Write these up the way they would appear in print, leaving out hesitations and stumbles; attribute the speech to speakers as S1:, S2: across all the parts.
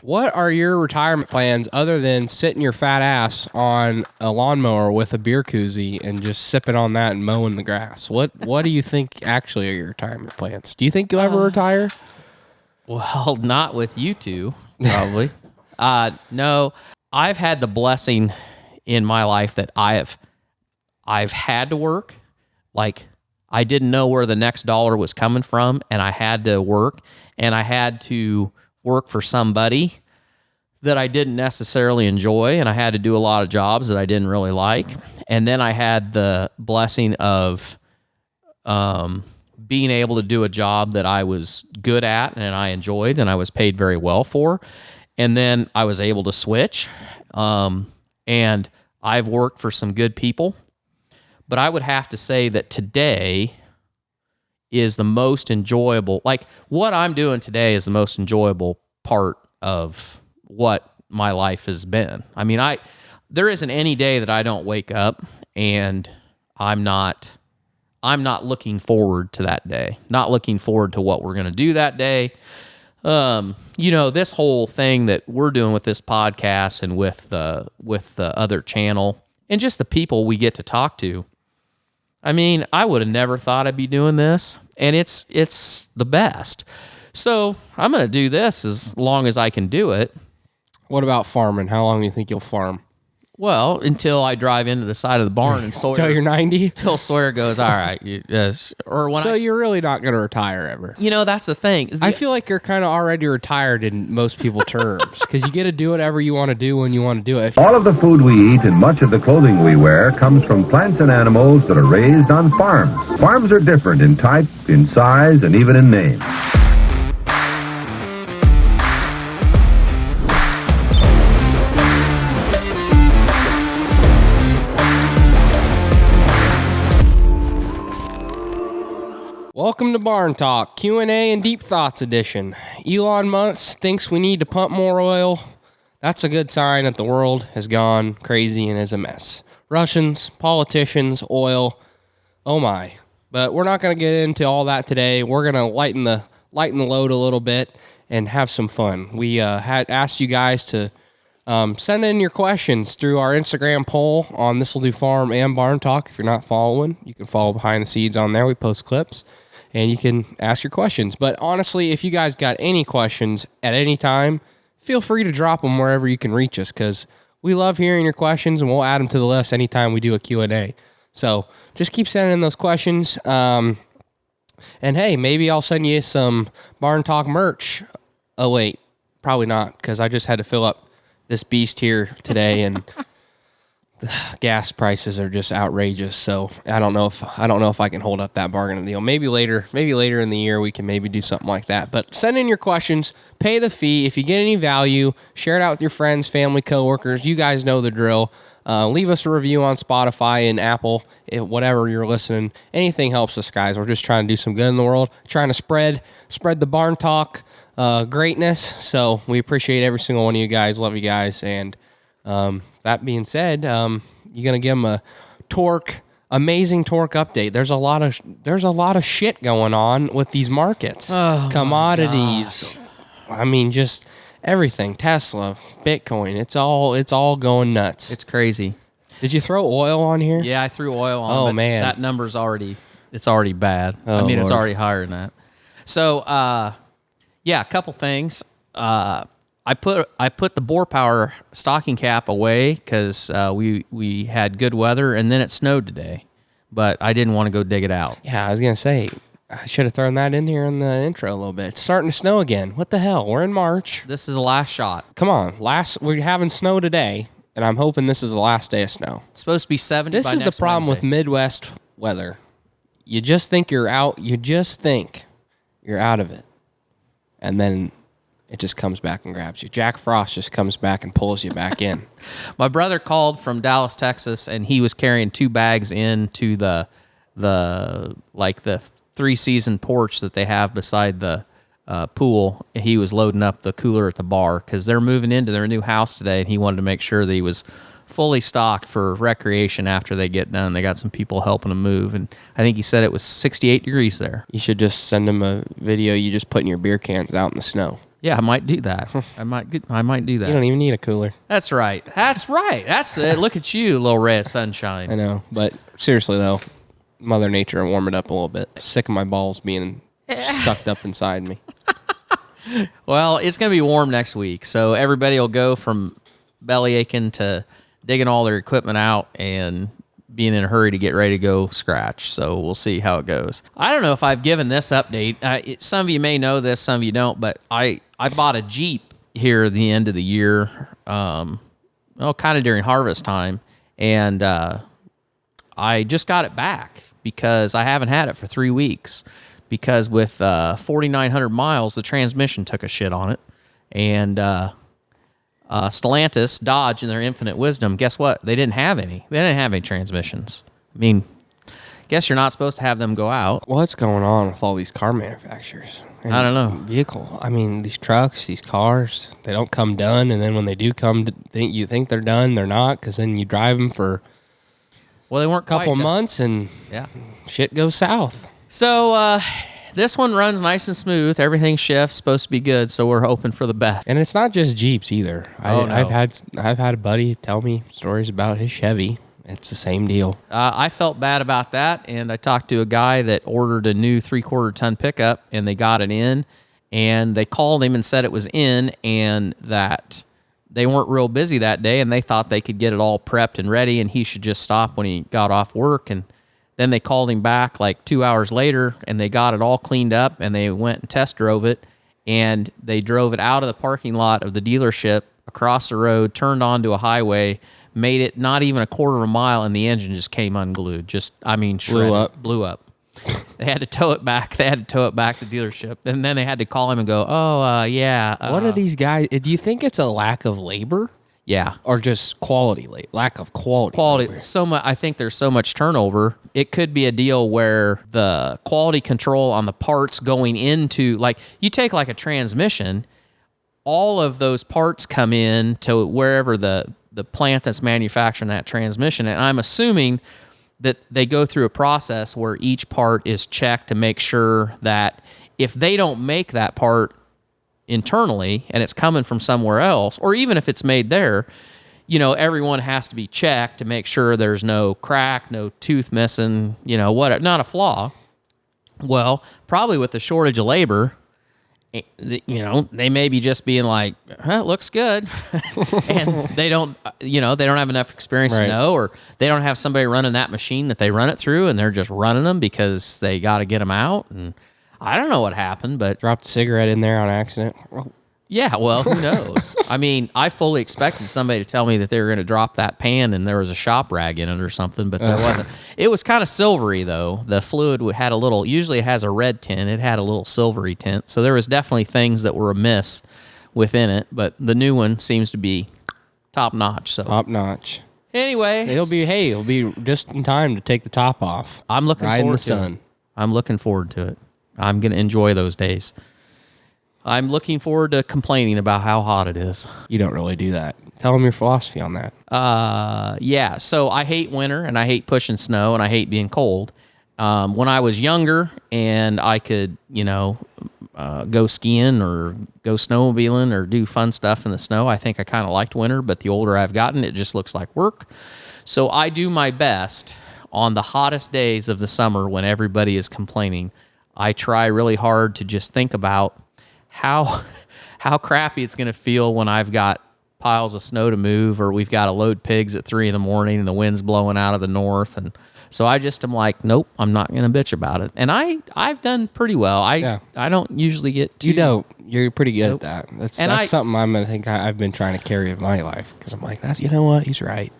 S1: What are your retirement plans other than sitting your fat ass on a lawnmower with a beer koozie and just sipping on that and mowing the grass? What do you think actually are your retirement plans? Do you think you'll ever retire?
S2: Well, not with you two, probably. No, I've had the blessing in my life that I've had to work. Like, I didn't know where the next dollar was coming from, and I had to work, and I had to work for somebody that I didn't necessarily enjoy, and I had to do a lot of jobs that I didn't really like. And then I had the blessing of being able to do a job that I was good at and I enjoyed and I was paid very well for. And then I was able to switch. And I've worked for some good people. But I would have to say that today is the most enjoyable. Like, what I'm doing today is the most enjoyable part of what my life has been. I mean, there isn't any day that I don't wake up and I'm not looking forward to that day. Not looking forward to what we're going to do that day. This whole thing that we're doing with this podcast and with the other channel and just the people we get to talk to. I mean, I would have never thought I'd be doing this, and it's the best. So I'm going to do this as long as I can do it.
S1: What about farming? How long do you think you'll farm?
S2: Well, until I drive into the side of the barn and Sawyer...
S1: Until you're 90?
S2: Till Sawyer goes, all right.
S1: You're really not going to retire ever.
S2: That's the thing.
S1: I feel like you're kind of already retired in most people's terms because you get to do whatever you want to do when you want to do it.
S3: All of the food we eat and much of the clothing we wear comes from plants and animals that are raised on farms. Farms are different in type, in size, and even in name.
S1: Welcome to Barn Talk, Q&A and Deep Thoughts edition. Elon Musk thinks we need to pump more oil. That's a good sign that the world has gone crazy and is a mess. Russians, politicians, oil, oh my. But we're not going to get into all that today. We're going to lighten the load a little bit and have some fun. We had asked you guys to send in your questions through our Instagram poll on This'll Do Farm and Barn Talk. If you're not following, you can follow Behind the Seeds on there. We post clips. And you can ask your questions. But honestly, if you guys got any questions at any time, feel free to drop them wherever you can reach us because we love hearing your questions and we'll add them to the list anytime we do a Q&A. So just keep sending in those questions. And hey, maybe I'll send you some Barn Talk merch. Oh, wait, probably not because I just had to fill up this beast here today and the gas prices are just outrageous. So I don't know if I can hold up that bargain deal. Maybe later in the year we can maybe do something like that. But send in your questions, pay the fee. If you get any value, share it out with your friends, family, coworkers. You guys know the drill. Leave us a review on Spotify and Apple, whatever you're listening. Anything helps us, guys. We're just trying to do some good in the world, trying to spread the Barn Talk greatness. So we appreciate every single one of you guys. Love you guys. And that being said, you're gonna give them a amazing torque update. There's a lot of shit going on with these markets, commodities. I mean, just everything. Tesla, Bitcoin. It's all going nuts.
S2: It's crazy.
S1: Did you throw oil on here?
S2: Yeah, I threw oil on.
S1: Oh man,
S2: that number's already bad.
S1: Oh,
S2: I mean,
S1: Lord.
S2: It's already higher than that. So, yeah, a couple things. I put the Bore Power stocking cap away because we had good weather and then it snowed today, but I didn't want to go dig it out.
S1: Yeah, I was gonna say I should have thrown that in here in the intro a little bit. It's starting to snow again. What the hell? We're in March.
S2: This is the last shot.
S1: Come on, we're having snow today, and I'm hoping this is the last day of snow.
S2: It's supposed to be 70.
S1: This
S2: by
S1: is
S2: next
S1: the problem
S2: Wednesday.
S1: with Midwest weather. You just think you're out. You just think you're out of it, and then it just comes back and grabs you. Jack Frost just comes back and pulls you back in.
S2: My brother called from Dallas, Texas, and he was carrying 2 bags into the 3-season porch that they have beside the pool. He was loading up the cooler at the bar because they're moving into their new house today, and he wanted to make sure that he was fully stocked for recreation after they get done. They got some people helping them move, and I think he said it was 68 degrees there.
S1: You should just send him a video you just putting your beer cans out in the snow.
S2: Yeah, I might do that. I might do that.
S1: You don't even need a cooler.
S2: That's right. That's it. Look at you, little ray of sunshine.
S1: I know, but seriously though, Mother Nature will warm it up a little bit. Sick of my balls being sucked up inside me.
S2: Well, it's going to be warm next week, so everybody will go from belly aching to digging all their equipment out and being in a hurry to get ready to go scratch. So we'll see how it goes. I don't know if I've given this update. Some of you may know this, some of you don't, but I bought a Jeep here at the end of the year, kind of during harvest time, and I just got it back because I haven't had it for 3 weeks. Because with 4,900 miles, the transmission took a shit on it. And Stellantis, Dodge, in their infinite wisdom, guess what? They didn't have any. They didn't have any transmissions. I mean, guess you're not supposed to have them go out.
S1: What's going on with all these car manufacturers? And
S2: I don't know.
S1: Vehicle. I mean, these trucks, these cars, they don't come done. And then when they do come, you think they're done. They're not, because then you drive them for
S2: they weren't
S1: a couple months and shit goes south.
S2: So this one runs nice and smooth. Everything shifts, supposed to be good, so we're hoping for the best.
S1: And it's not just Jeeps either.
S2: No.
S1: I've had a buddy tell me stories about his Chevy. It's the same deal.
S2: I felt bad about that, and I talked to a guy that ordered a new 3/4 ton pickup, and they got it in, and they called him and said it was in, and that they weren't real busy that day, and they thought they could get it all prepped and ready, and he should just stop when he got off work. And then they called him back like 2 hours later, and they got it all cleaned up, and they went and test drove it, and they drove it out of the parking lot of the dealership, across the road, turned onto a highway, made it not even a quarter of a mile, and the engine just came unglued. Shredded. Blew up. They had to tow it back. They had to tow it back to the dealership, and then they had to call him and go,
S1: what are these guys? Do you think it's a lack of labor?
S2: Yeah.
S1: Or just lack of quality. Labor?
S2: So much. I think there's so much turnover. It could be a deal where the quality control on the parts going into, like, you take like a transmission, all of those parts come in to wherever the plant that's manufacturing that transmission. And I'm assuming that they go through a process where each part is checked to make sure that if they don't make that part internally and it's coming from somewhere else, or even if it's made there, everyone has to be checked to make sure there's no crack, no tooth missing, not a flaw. Well, probably with the shortage of labor, they may be just being like, it looks good. And they don't have enough experience to know, or they don't have somebody running that machine that they run it through, and they're just running them because they got to get them out. And I don't know what happened, but
S1: dropped a cigarette in there on accident.
S2: Yeah, well, who knows? I mean, I fully expected somebody to tell me that they were going to drop that pan and there was a shop rag in it or something, but there wasn't. It was kind of silvery, though. The fluid had usually it has a red tint. It had a little silvery tint. So there was definitely things that were amiss within it, but the new one seems to be top notch. So
S1: top notch.
S2: Anyway.
S1: It'll be just in time to take the top off.
S2: I'm looking forward to it.
S1: Ride in the sun.
S2: I'm looking forward to it. I'm going to enjoy those days. I'm looking forward to complaining about how hot it is.
S1: You don't really do that. Tell them your philosophy on that.
S2: Yeah. So I hate winter, and I hate pushing snow, and I hate being cold. When I was younger and I could, go skiing or go snowmobiling or do fun stuff in the snow, I think I kind of liked winter, but the older I've gotten, it just looks like work. So I do my best on the hottest days of the summer when everybody is complaining. I try really hard to just think about how crappy it's going to feel when I've got piles of snow to move, or we've got to load pigs at 3 a.m. and the wind's blowing out of the north. And so I just am like, nope, I'm not going to bitch about it. And I've done pretty well. I don't usually get too...
S1: You don't. You're pretty good at that. That's something I've been trying to carry in my life, because I'm like, you know what? He's right.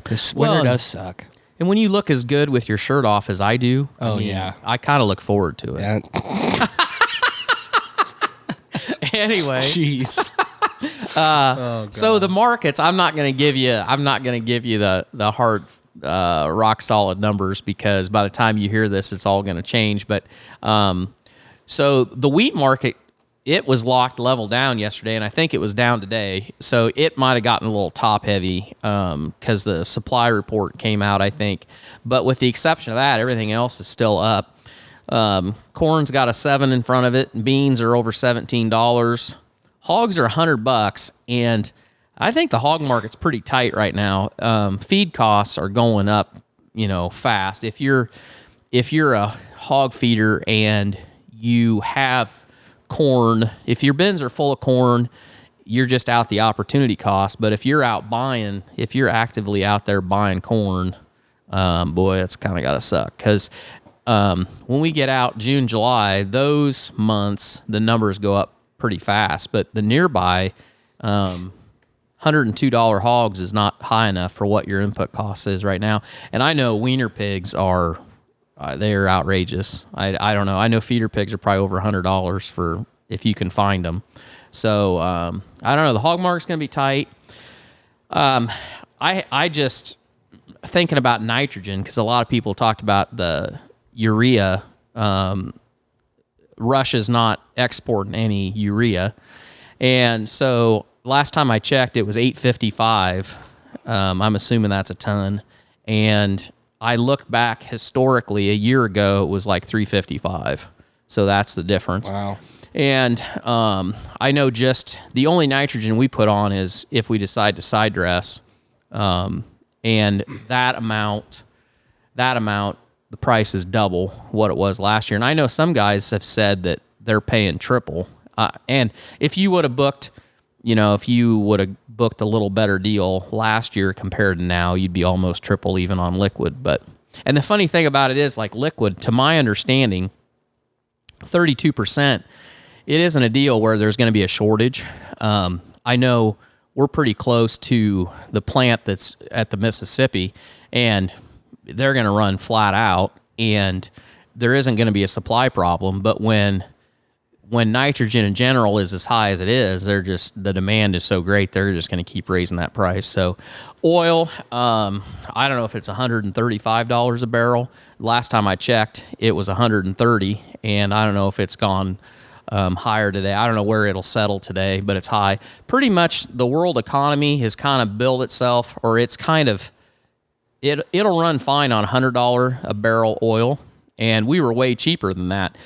S1: This winter does suck.
S2: And when you look as good with your shirt off as I do, I kind of look forward to it.
S1: Yeah.
S2: Anyway,
S1: jeez.
S2: So the markets, I'm not going to give you the hard rock solid numbers, because by the time you hear this, it's all going to change. But so the wheat market, it was locked level down yesterday, and I think it was down today. So it might have gotten a little top heavy because the supply report came out, I think. But with the exception of that, everything else is still up. Corn's got a 7 in front of it. Beans are over $17. hogs are $100, and I think the hog market's pretty tight right now. Feed costs are going up, fast. If you're a hog feeder and you have corn, if your bins are full of corn, you're just out the opportunity cost. But if you're actively out there buying corn, boy, it's kind of got to suck. Because when we get out June, July, those months, the numbers go up pretty fast. But the nearby $102 hogs is not high enough for what your input cost is right now. And I know wiener pigs are, they're outrageous. I don't know. I know feeder pigs are probably over $100 for if you can find them. So I don't know. The hog market's going to be tight. I just thinking about nitrogen, because a lot of people talked about the urea. Russia's not exporting any urea, and so last time I checked, it was $8.55. I'm assuming that's a ton, and I looked back historically a year ago, it was like $3.55. So that's the difference.
S1: Wow.
S2: And I know just the only nitrogen we put on is if we decide to side dress, and that amount, the price is double what it was last year. And I know some guys have said that they're paying triple. And if you would have booked, a little better deal last year compared to now, you'd be almost triple even on liquid. And the funny thing about it is, like, liquid, to my understanding, 32%, it isn't a deal where there's going to be a shortage. I know we're pretty close to the plant that's at the Mississippi, and they're going to run flat out, and there isn't going to be a supply problem. But when nitrogen in general is as high as it is, the demand is so great, they're just going to keep raising that price. So oil, I don't know if it's $135 a barrel. Last time I checked, it was $130, and I don't know if it's gone higher today. I don't know where it'll settle today, but it's high. Pretty much the world economy has kind of built itself, or it's kind of, it'll run fine on $100 a barrel oil, and we were way cheaper than that.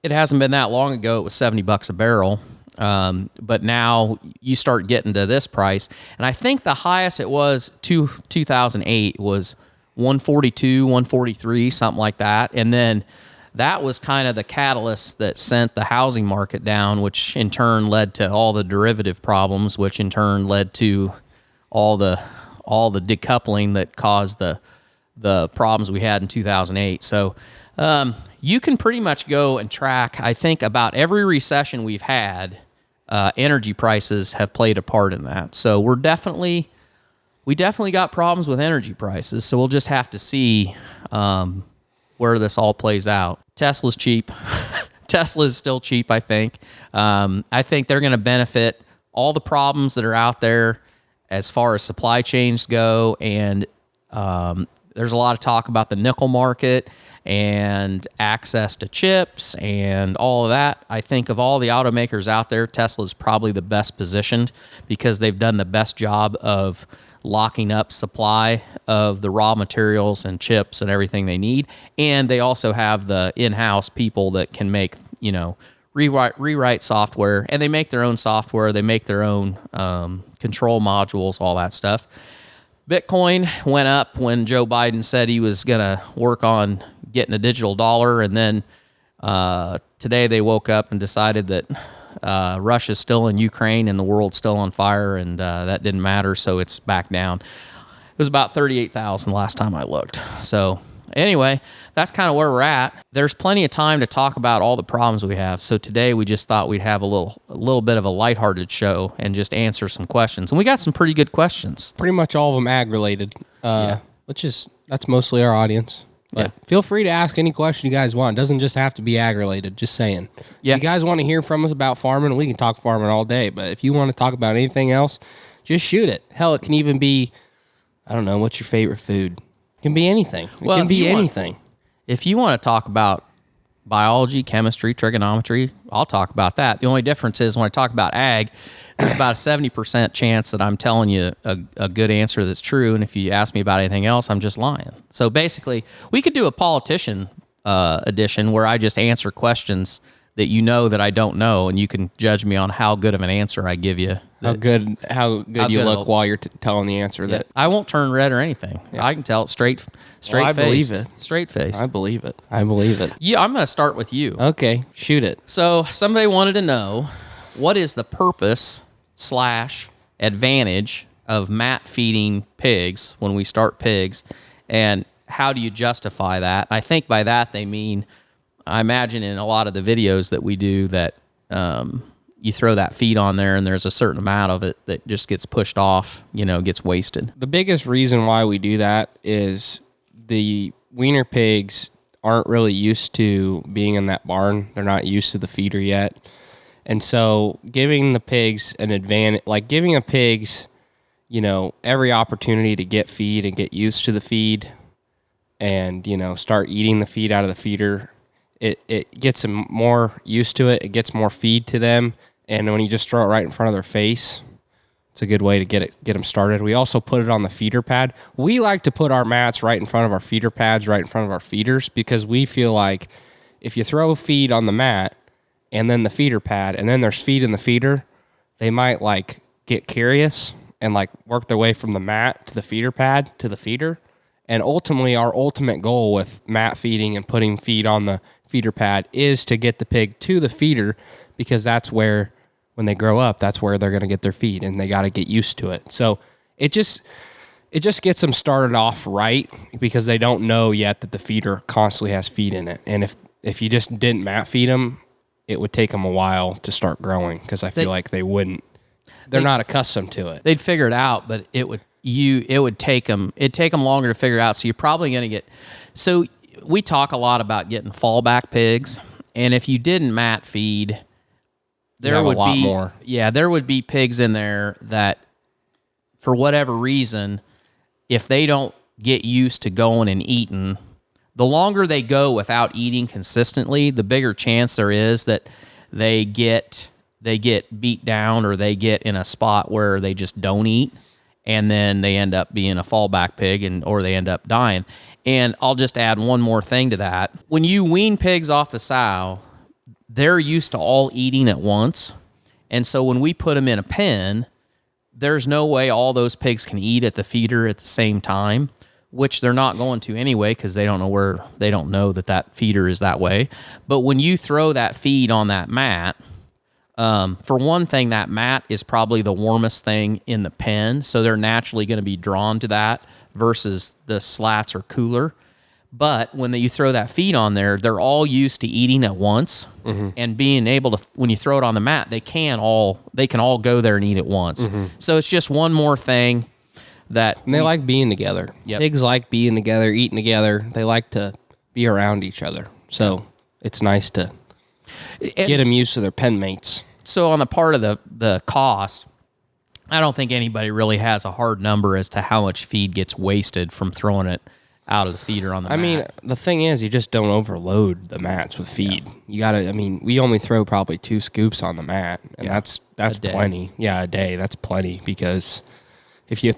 S2: It hasn't been that long ago. It was $70 a barrel. But now you start getting to this price. And I think the highest it was 2008 was 142, 143, something like that. And then that was kind of the catalyst that sent the housing market down, which in turn led to all the derivative problems, which in turn led to all the decoupling that caused the problems we had in 2008. So, you can pretty much go and track, I think, about every recession we've had. Energy prices have played a part in that. So we definitely got problems with energy prices. So we'll just have to see where this all plays out. Tesla's cheap. Tesla is still cheap, I think. I think they're going to benefit all the problems that are out there as far as supply chains go. And there's a lot of talk about the nickel market and access to chips and all of that. I think of all the automakers out there, Tesla's probably the best positioned because they've done the best job of locking up supply of the raw materials and chips and everything they need. And they also have the in-house people that can make, rewrite software, and they make their own software. They make their own control modules, all that stuff. Bitcoin went up when Joe Biden said he was going to work on getting a digital dollar, and then today they woke up and decided that Russia's still in Ukraine and the world's still on fire, and that didn't matter, so it's back down. It was about 38,000 last time I looked. So anyway, that's kind of where we're at. There's plenty of time to talk about all the problems we have. So today we just thought we'd have a little bit of a lighthearted show and just answer some questions. And we got some pretty good questions.
S1: Pretty much all of them ag-related, that's mostly our audience. But feel free to ask any question you guys want. It doesn't just have to be ag-related, just saying.
S2: Yeah.
S1: If you guys want to hear from us about farming, we can talk farming all day. But if you want to talk about anything else, just shoot it. Hell, it can even be, I don't know, what's your favorite food? It can be anything. It can be anything.
S2: If you want to talk about biology, chemistry, trigonometry, I'll talk about that. The only difference is when I talk about ag, there's about a 70% chance that I'm telling you a good answer that's true. And if you ask me about anything else, I'm just lying. So basically, we could do a politician edition where I just answer questions that you know that I don't know, and you can judge me on how good of an answer I give you.
S1: How good you look while you're telling the answer. That
S2: I won't turn red or anything. I can tell it straight
S1: I
S2: face.
S1: believe it.
S2: Straight face.
S1: I believe it. I believe it.
S2: Yeah, I'm going to start with you.
S1: Okay, shoot it.
S2: So somebody wanted to know, what is the purpose / advantage of mat feeding pigs when we start pigs, and how do you justify that? I think by that they mean, I imagine in a lot of the videos that we do that you throw that feed on there and there's a certain amount of it that just gets pushed off, gets wasted.
S1: The biggest reason why we do that is the wiener pigs aren't really used to being in that barn. They're not used to the feeder yet. And so giving the pigs an advantage, like giving a pigs, every opportunity to get feed and get used to the feed and, start eating the feed out of the feeder, it gets them more used to it. It gets more feed to them. And when you just throw it right in front of their face, it's a good way to get them started. We also put it on the feeder pad. We like to put our mats right in front of our feeder pads, right in front of our feeders, because we feel like if you throw feed on the mat and then the feeder pad and then there's feed in the feeder, they might like get curious and like work their way from the mat to the feeder pad to the feeder. And ultimately, our ultimate goal with mat feeding and putting feed on the feeder pad is to get the pig to the feeder, because that's where, when they grow up, that's where they're going to get their feed, and they got to get used to it. So it just gets them started off right, because they don't know yet that the feeder constantly has feed in it. And if you just didn't mat feed them, it would take them a while to start growing, because I feel like they wouldn't. They're not accustomed to it.
S2: They'd figure it out, but it would take them longer to figure out. So you're probably going to get. So we talk a lot about getting fallback pigs, and if you didn't mat feed, there would be more. Yeah, there would be pigs in there that, for whatever reason, if they don't get used to going and eating, the longer they go without eating consistently, the bigger chance there is that they get beat down, or they get in a spot where they just don't eat, and then they end up being a fallback pig, or they end up dying. And I'll just add one more thing to that. When you wean pigs off the sow, they're used to all eating at once. And so when we put them in a pen, there's no way all those pigs can eat at the feeder at the same time, which they're not going to anyway, because they don't know that feeder is that way. But when you throw that feed on that mat, for one thing, that mat is probably the warmest thing in the pen, so they're naturally going to be drawn to that versus the slats are cooler. But when you throw that feed on there, they're all used to eating at once, and being able to, when you throw it on the mat, they can all go there and eat at once. So it's just one more thing that
S1: they like being together.
S2: Yep.
S1: Pigs like being together, eating together. They like to be around each other. So it's nice to get them used to their pen mates.
S2: So on the part of the cost, I don't think anybody really has a hard number as to how much feed gets wasted from throwing it out of the feeder on the mat.
S1: I mean, the thing is, you just don't overload the mats with feed. You gotta. I mean, we only throw probably 2 scoops on the mat, and that's plenty. Yeah, a day. That's plenty, because if you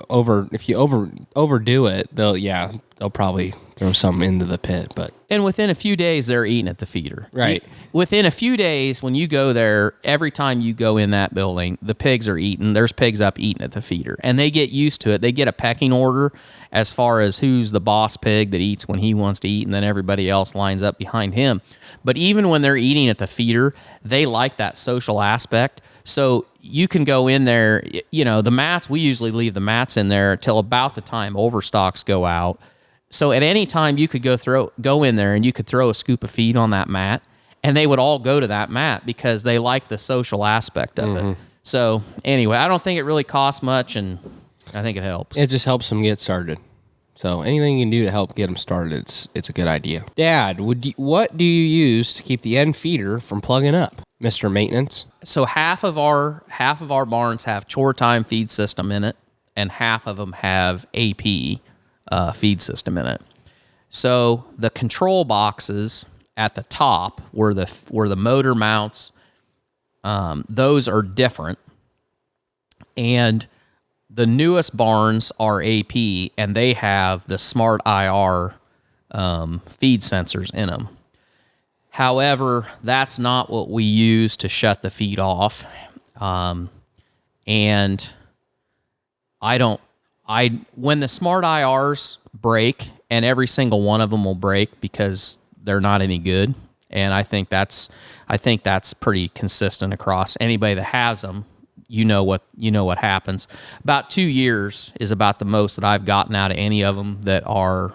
S1: overdo it, they'll probably throw something into the pit.
S2: And within a few days, they're eating at the feeder.
S1: Right.
S2: Within a few days, when you go there, every time you go in that building, the pigs are eating. There's pigs up eating at the feeder, and they get used to it. They get a pecking order as far as who's the boss pig that eats when he wants to eat, and then everybody else lines up behind him. But even when they're eating at the feeder, they like that social aspect. So you can go in there, the mats, we usually leave the mats in there till about the time overstocks go out. So at any time you could go in there and you could throw a scoop of feed on that mat, and they would all go to that mat because they like the social aspect of it. So anyway, I don't think it really costs much, and I think it helps.
S1: It just helps them get started. So anything you can do to help get them started, it's a good idea. Dad, what do you use to keep the end feeder from plugging up, Mr. Maintenance?
S2: So half of our barns have chore time feed system in it, and half of them have AP feed system in it. So the control boxes at the top, where the motor mounts, those are different. And the newest barns are AP, and they have the smart IR feed sensors in them. However, that's not what we use to shut the feed off. And when the smart IRs break, and every single one of them will break because they're not any good. And I think that's pretty consistent across anybody that has them. You know what happens. About 2 years is about the most that I've gotten out of any of them that are,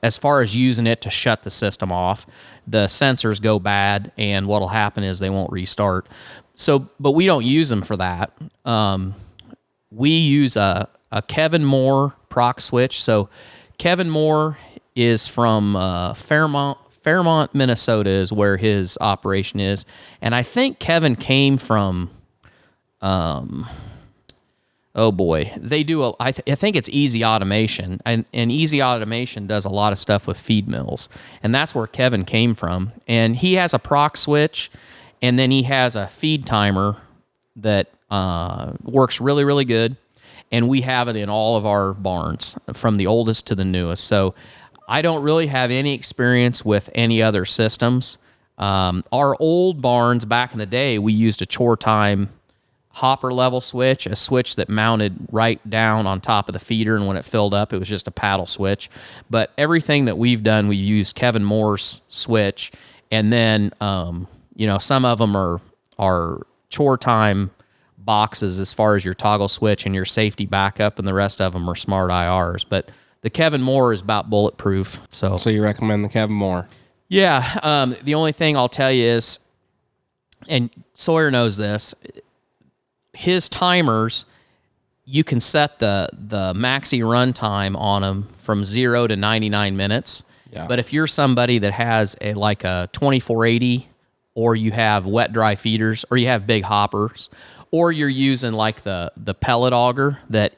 S2: as far as using it to shut the system off. The sensors go bad, and what'll happen is they won't restart. So, but we don't use them for that. We use a Kevin Moore proc switch. So Kevin Moore is from Fairmont, Minnesota is where his operation is. And I think Kevin came from, oh boy, they do I think it's Easy Automation. And Easy Automation does a lot of stuff with feed mills. And that's where Kevin came from. And he has a proc switch, and then he has a feed timer that works really, really good. And we have it in all of our barns, from the oldest to the newest. So I don't really have any experience with any other systems. Our old barns back in the day, we used a chore time hopper level switch, a switch that mounted right down on top of the feeder, and when it filled up, it was just a paddle switch. But everything that we've done, we use Kevin Moore's switch, and then some of them are chore time boxes as far as your toggle switch and your safety backup, and the rest of them are smart IRs. But the Kevin Moore is about bulletproof. So
S1: you recommend the Kevin Moore?
S2: Yeah. The only thing I'll tell you is, and Sawyer knows this, his timers, you can set the maxi run time on them from 0 to 99 minutes.
S1: Yeah.
S2: But if you're somebody that has a 2480, or you have wet dry feeders, or you have big hoppers, or you're using like the pellet auger that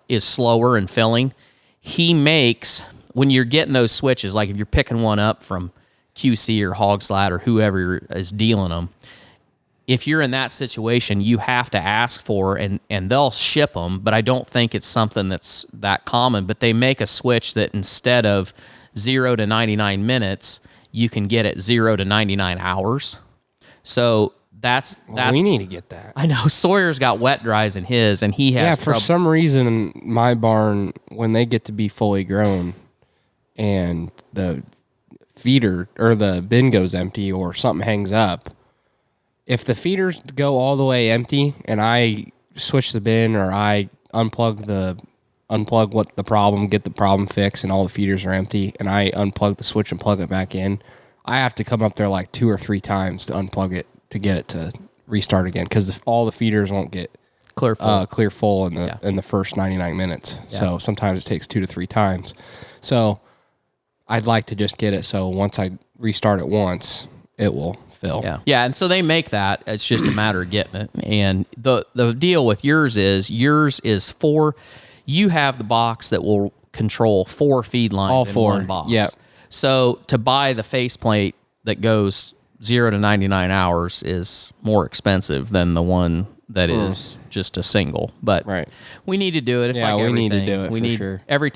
S2: is slower in filling, he makes, when you're getting those switches, like if you're picking one up from QC or Hogslat or whoever is dealing them, if you're in that situation, you have to ask for, and they'll ship them, but I don't think it's something that's that common. But they make a switch that instead of 0 to 99 minutes, you can get it 0 to 99 hours. So that's
S1: we need to get that.
S2: I know Sawyer's got wet dries in his, and he has.
S1: Yeah, for some reason, my barn, when they get to be fully grown, and the feeder or the bin goes empty or something hangs up, if the feeders go all the way empty and I switch the bin, or I unplug what the problem, get the problem fixed, and all the feeders are empty, and I unplug the switch and plug it back in, I have to come up there like 2 or 3 times to unplug it to get it to restart again, because all the feeders won't get clear full in the first 99 minutes. Yeah. So sometimes it takes 2 to 3 times. So I'd like to just get it so once I restart it once, it will fill.
S2: Yeah, and so they make that. It's just a matter of getting it. And the deal with yours is 4. You have the box that will control 4 feed lines
S1: all
S2: in
S1: 4.
S2: one box.
S1: Yep.
S2: So to buy the faceplate that goes 0 to 99 hours is more expensive than the one that is just a single. But we need to do it. It's like everything.
S1: We need to do it for sure.
S2: Every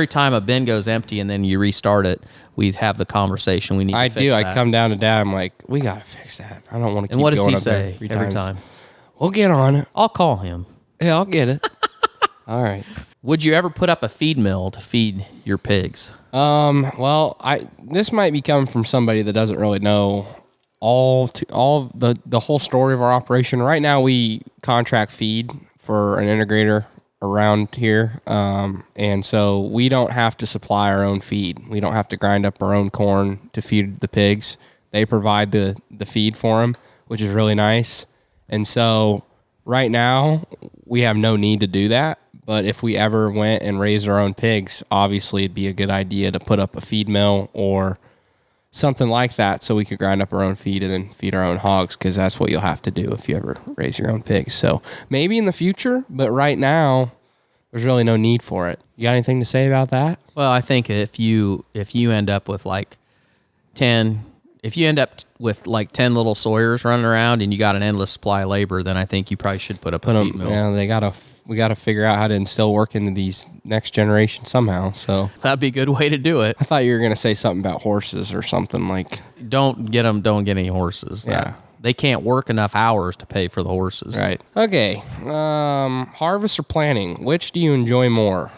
S2: time a bin goes empty and then you restart it, we have the conversation. We need to fix that.
S1: I come down to Dad. I'm like, we got to fix that. I don't want to keep
S2: going up there.
S1: And what
S2: does he say every time?
S1: We'll get on it.
S2: I'll call him.
S1: Yeah, I'll get it. All right.
S2: Would you ever put up a feed mill to feed your pigs?
S1: Well, this might be coming from somebody that doesn't really know all the whole story of our operation. Right now, we contract feed for an integrator around here, and so we don't have to supply our own feed. We don't have to grind up our own corn to feed the pigs. They provide the feed for them, which is really nice. And so right now, we have no need to do that. But if we ever went and raised our own pigs, obviously it'd be a good idea to put up a feed mill or something like that so we could grind up our own feed and then feed our own hogs, because that's what you'll have to do if you ever raise your own pigs. So maybe in the future, but right now there's really no need for it. You got anything to say about that?
S2: Well, I think if you end up with like 10, If you end up with like 10 little Sawyers running around and you got an endless supply of labor, then I think you probably should put up a feed mill.
S1: Yeah, we gotta figure out how to instill work into these next generation somehow. So
S2: That'd be a good way to do it.
S1: I thought you were gonna say something about horses or something like.
S2: Don't get any horses.
S1: Yeah.
S2: They can't work enough hours to pay for the horses.
S1: Right. Okay. Harvest or planting? Which do you enjoy more?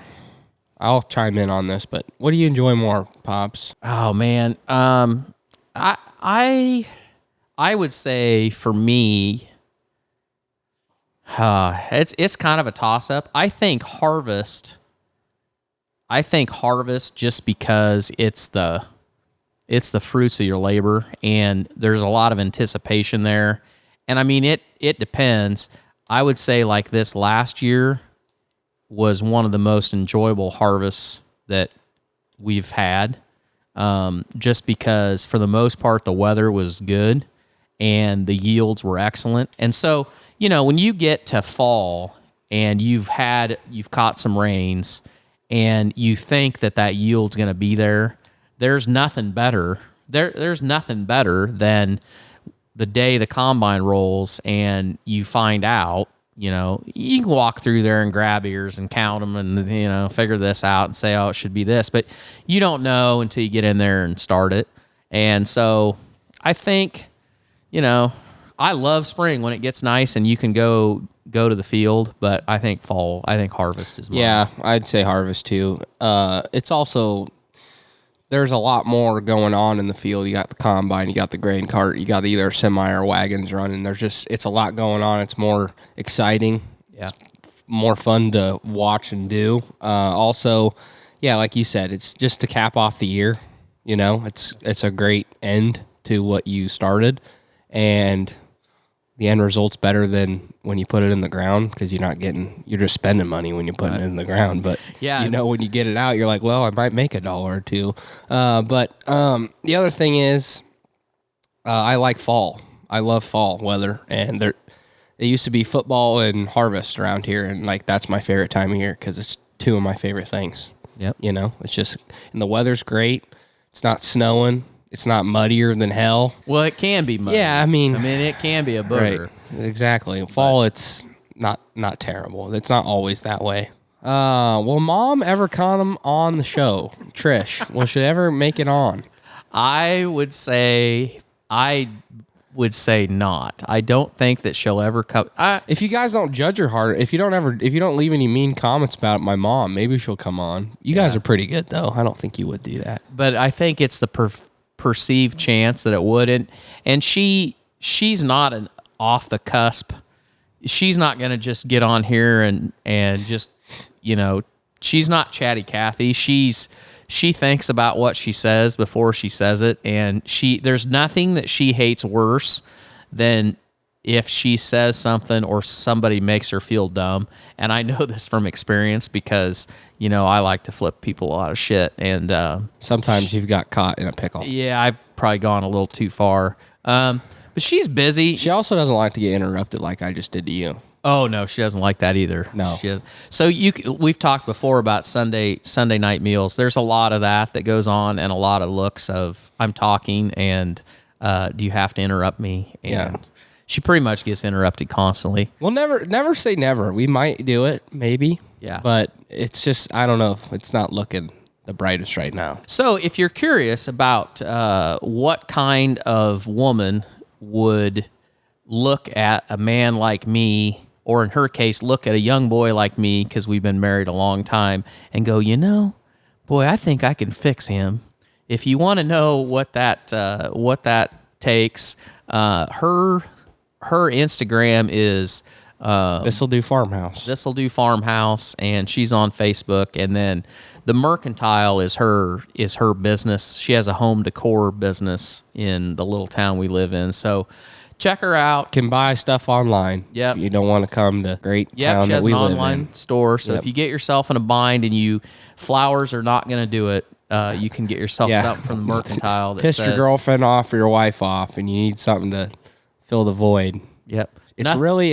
S1: I'll chime in on this, but what do you enjoy more, Pops?
S2: Oh man. I would say for me, it's kind of a toss up. I think harvest just because it's the fruits of your labor and there's a lot of anticipation there. And I mean, it depends. I would say like this last year was one of the most enjoyable harvests that we've had. Just because for the most part, the weather was good and the yields were excellent. And so, when you get to fall and you've caught some rains and you think that yield's going to be there, there's nothing better. There's nothing better than the day the combine rolls and you find out, you can walk through there and grab ears and count them and, figure this out and say, oh, it should be this. But you don't know until you get in there and start it. And so I think, I love spring when it gets nice and you can go to the field. But I think harvest is mine.
S1: Yeah, I'd say harvest too. It's also, there's a lot more going on in the field. You got the combine, you got the grain cart, you got either semi or wagons running. It's a lot going on. It's more exciting.
S2: Yeah.
S1: It's more fun to watch and do. Also, yeah, like you said, it's just to cap off the year. It's a great end to what you started, and the end result's better than when you put it in the ground because you're just spending money when you put it in the ground. But
S2: yeah,
S1: when you get it out, you're like, well, I might make $1 or $2. But the other thing is, I like fall. I love fall weather, and it used to be football and harvest around here, and like that's my favorite time of year because it's two of my favorite things.
S2: Yep.
S1: It's just, and the weather's great. It's not snowing. It's not muddier than hell.
S2: Well, it can be muddy.
S1: Yeah, I mean,
S2: it can be a booger.
S1: Right, exactly. Fall, it's not terrible. It's not always that way. Will Mom ever come on the show? Trish, will she ever make it on?
S2: I would say not. I don't think that she'll ever come.
S1: If you guys don't judge her hard, if you don't leave any mean comments about my mom, maybe she'll come on. You guys are pretty good though. I don't think you would do that.
S2: But I think it's the perceived chance that it wouldn't. And she's not an off the cusp. She's not going to just get on here and just, she's not chatty Cathy. She thinks about what she says before she says it, and there's nothing that she hates worse than if she says something or somebody makes her feel dumb. And I know this from experience because, I like to flip people a lot of shit. And
S1: sometimes you've got caught in a pickle.
S2: Yeah, I've probably gone a little too far. But she's busy.
S1: She also doesn't like to get interrupted like I just did to you.
S2: Oh no, she doesn't like that either.
S1: No.
S2: So we've talked before about Sunday night meals. There's a lot of that goes on, and a lot of looks of I'm talking, and do you have to interrupt me? And she pretty much gets interrupted constantly.
S1: Well, never say never. We might do it, maybe.
S2: Yeah.
S1: But it's just, I don't know. It's not looking the brightest right now.
S2: So if you're curious about what kind of woman would look at a man like me, or in her case, look at a young boy like me, because we've been married a long time, and go, boy, I think I can fix him. If you want to know what that takes, her Instagram is
S1: This'll Do Farmhouse.
S2: This'll Do Farmhouse, and she's on Facebook. And then the Mercantile is her business. She has a home decor business in the little town we live in. So check her out.
S1: Can buy stuff online.
S2: Yep.
S1: If you don't want to come to great town
S2: she
S1: that
S2: has
S1: we
S2: an
S1: live
S2: online
S1: in.
S2: store. So if you get yourself in a bind and flowers are not going to do it, you can get yourself something from the Mercantile that
S1: Pissed
S2: says,
S1: your girlfriend off or your wife off, and you need something to fill the void.
S2: Yep.
S1: It's really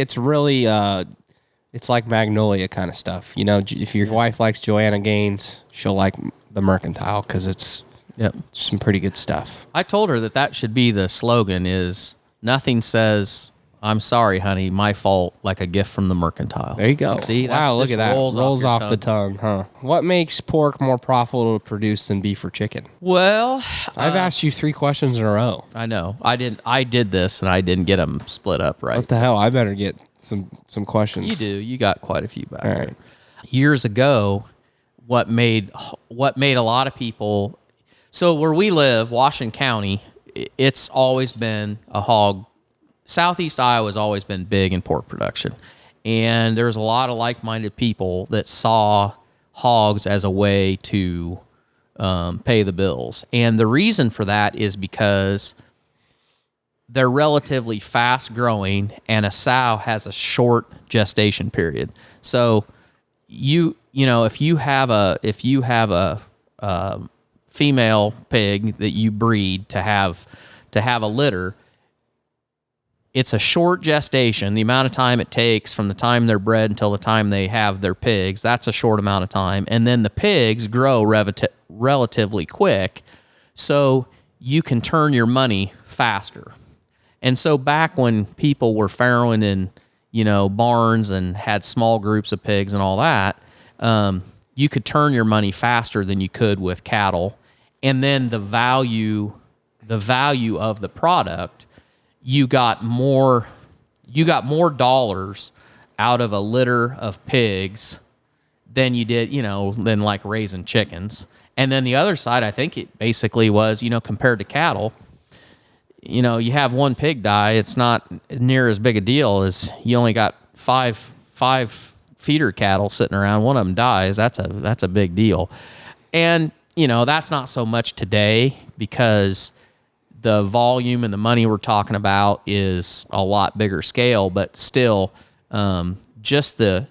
S1: it's like Magnolia kind of stuff. If your wife likes Joanna Gaines, she'll like the Mercantile because it's
S2: Yep.
S1: Some pretty good stuff.
S2: I told her that should be the slogan is nothing says, I'm sorry, honey, my fault, like a gift from the mercantile.
S1: There you go.
S2: See,
S1: wow, look at that. Rolls off
S2: your
S1: the tongue, huh? What makes pork more profitable to produce than beef or chicken?
S2: Well,
S1: I've asked you 3 questions in a row.
S2: I know. I did this, and I didn't get them split up right.
S1: What the hell? I better get some questions.
S2: You do. You got quite a few back
S1: All
S2: there.
S1: right.
S2: Years ago, what made a lot of people. So where we live, Washington County, it's always been a hog. Southeast Iowa's always been big in pork production, and there's a lot of like-minded people that saw hogs as a way to pay the bills. And the reason for that is because they're relatively fast-growing, and a sow has a short gestation period. So you know if you have a female pig that you breed to have a litter, it's a short gestation. The amount of time it takes from the time they're bred until the time they have their pigs, that's a short amount of time. And then the pigs grow relatively quick, so you can turn your money faster. And so back when people were farrowing in, barns and had small groups of pigs and all that, you could turn your money faster than you could with cattle. And then the value of the product, you got more dollars out of a litter of pigs than you did, than like raising chickens. And then the other side, I think it basically was, compared to cattle, you have one pig die, it's not near as big a deal as you only got five feeder cattle sitting around. One of them dies. That's a big deal. And, that's not so much today because the volume and the money we're talking about is a lot bigger scale, but still, just the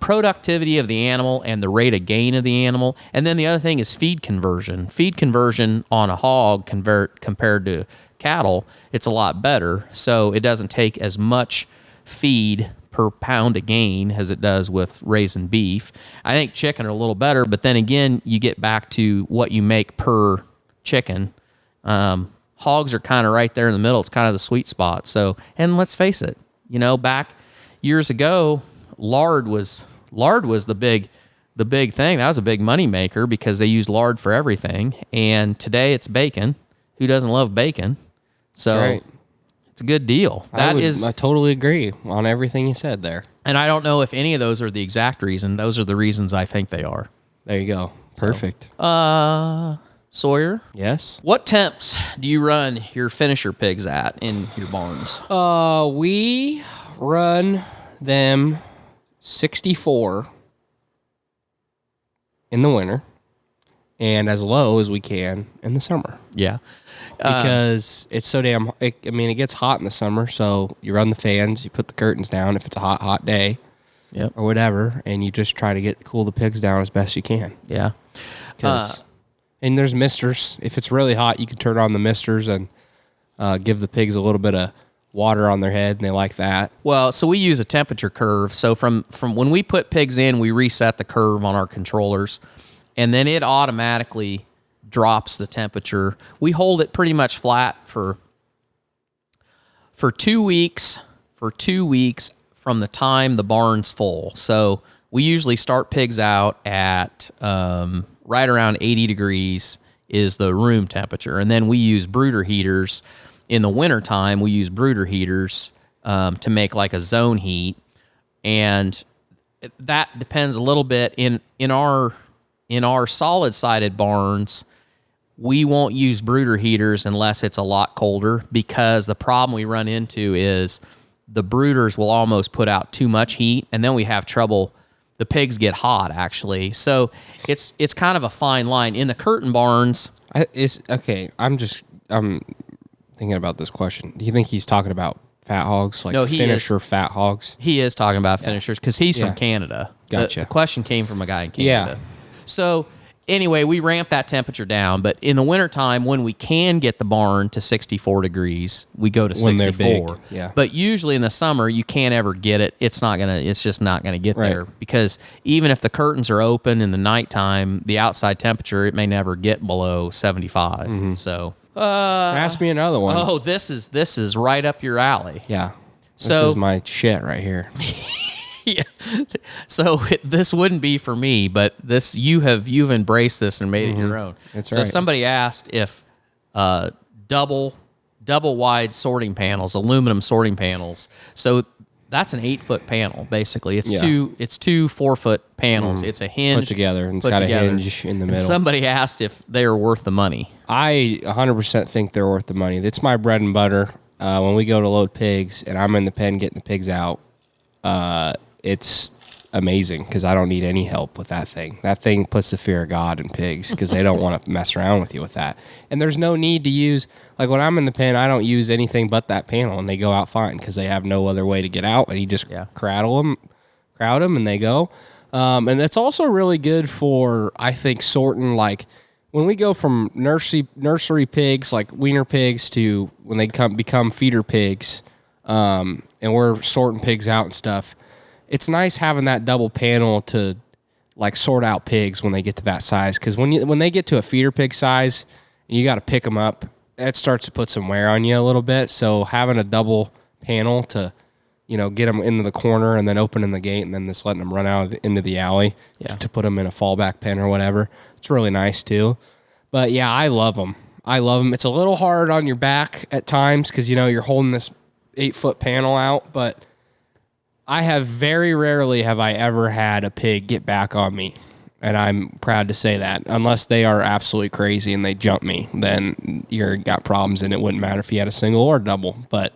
S2: productivity of the animal and the rate of gain of the animal. And then the other thing is feed conversion. Feed conversion on a hog compared to cattle, it's a lot better. So it doesn't take as much feed per pound of gain as it does with raising beef. I think chicken are a little better, but then again, you get back to what you make per chicken. Hogs are kind of right there in the middle. It's kind of the sweet spot. So, and let's face it, back years ago, lard was the big thing. That was a big money maker because they used lard for everything. And today it's bacon. Who doesn't love bacon? So
S1: right.
S2: It's a good deal.
S1: I totally agree on everything you said there.
S2: And I don't know if any of those are the exact reason. Those are the reasons I think they are.
S1: There you go. Perfect.
S2: Sawyer?
S1: Yes?
S2: What temps do you run your finisher pigs at in your barns?
S1: We run them 64 in the winter and as low as we can in the summer.
S2: Yeah.
S1: Because it's so damn... it gets hot in the summer, so you run the fans, you put the curtains down if it's a hot day.
S2: Yep.
S1: Or whatever, and you just try to cool the pigs down as best you can.
S2: Yeah.
S1: And there's misters. If it's really hot, you can turn on the misters and give the pigs a little bit of water on their head, and they like that.
S2: Well, so we use a temperature curve. So from when we put pigs in, we reset the curve on our controllers, and then it automatically drops the temperature. We hold it pretty much flat for 2 weeks. For 2 weeks from the time the barn's full. So we usually start pigs out at right around 80 degrees is the room temperature. And then we use brooder heaters. In the wintertime, we use brooder heaters to make like a zone heat. And that depends a little bit. In our solid-sided barns, we won't use brooder heaters unless it's a lot colder because the problem we run into is the brooders will almost put out too much heat, and then we have trouble. The pigs get hot, actually. So it's kind of a fine line. In the curtain barns...
S1: I'm thinking about this question. Do you think he's talking about fat hogs, like
S2: no,
S1: finisher fat hogs?
S2: He is talking about finishers because he's from Canada.
S1: Gotcha.
S2: The question came from a guy in Canada.
S1: Yeah.
S2: So anyway, we ramp that temperature down. But in the wintertime, when we can get the barn to 64 degrees, we go to
S1: When
S2: 64.
S1: they're big, yeah.
S2: But usually in the summer, you can't ever get it. It's just not gonna get
S1: Right.
S2: there, because even if the curtains are open in the nighttime, the outside temperature, it may never get below 75. So
S1: Ask me another one.
S2: oh, this is right up your alley.
S1: Yeah. This
S2: So-
S1: is my shit right here.
S2: Yeah. So this wouldn't be for me, but this you've embraced this and made it your own.
S1: That's
S2: so
S1: right.
S2: somebody asked if double wide sorting panels, aluminum sorting panels. So that's an 8-foot panel basically. It's
S1: Yeah.
S2: two 4-foot panels. It's a hinge
S1: Put together, and it's
S2: put
S1: got
S2: together.
S1: a hinge in the
S2: And
S1: middle.
S2: somebody asked if they are worth the money.
S1: I 100% think they're worth the money. It's my bread and butter. When we go to load pigs and I'm in the pen getting the pigs out, it's amazing because I don't need any help with that thing. That thing puts the fear of God in pigs because they don't want to mess around with you with that. And there's no need to use, like when I'm in the pen, I don't use anything but that panel, and they go out fine because they have no other way to get out, and you just crowd them, and they go. And that's also really good for, I think, sorting, like when we go from nursery pigs, like weaner pigs, to when they become feeder pigs, and we're sorting pigs out and stuff. It's nice having that double panel to like sort out pigs when they get to that size, because when they get to a feeder pig size, and you got to pick them up, that starts to put some wear on you a little bit. So having a double panel to, get them into the corner and then opening the gate and then just letting them run out into the alley to put them in a fallback pen or whatever, it's really nice too. But yeah, I love them. It's a little hard on your back at times because you're holding this 8-foot panel out, but I have very rarely have I ever had a pig get back on me, and I'm proud to say that. Unless they are absolutely crazy and they jump me, then you're got problems, and it wouldn't matter if you had a single or double. But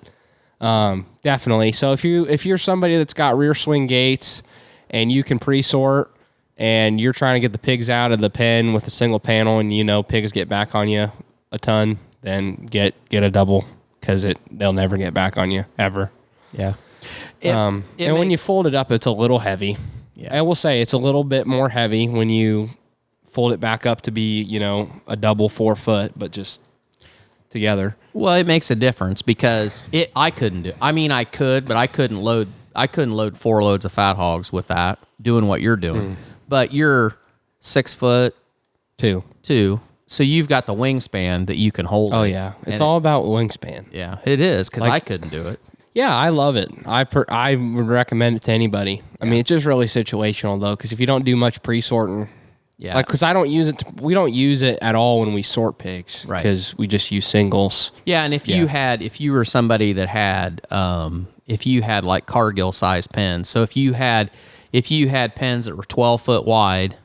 S1: definitely. So if you're somebody that's got rear swing gates and you can pre-sort, and you're trying to get the pigs out of the pen with a single panel, and pigs get back on you a ton, then get a double because they'll never get back on you ever.
S2: Yeah.
S1: And when you fold it up, it's a little heavy.
S2: Yeah.
S1: I will say it's a little bit more heavy when you fold it back up to be, a double 4-foot, but just together.
S2: Well, it makes a difference because I couldn't do. I mean, I could, but I couldn't load 4 loads of fat hogs with that doing what you're doing. But you're 6 foot
S1: 2,
S2: so you've got the wingspan that you can hold.
S1: Oh
S2: it.
S1: yeah, it's all about wingspan.
S2: Yeah, it is because I couldn't do it.
S1: Yeah, I love it. I would recommend it to anybody. I mean, it's just really situational though, because if you don't do much pre-sorting, because I don't use it. We don't use it at all when we sort pigs,
S2: right?
S1: Because we just use singles.
S2: Yeah, and if you were somebody that had, if you had like Cargill size pens, so if you had pens that were 12 foot wide,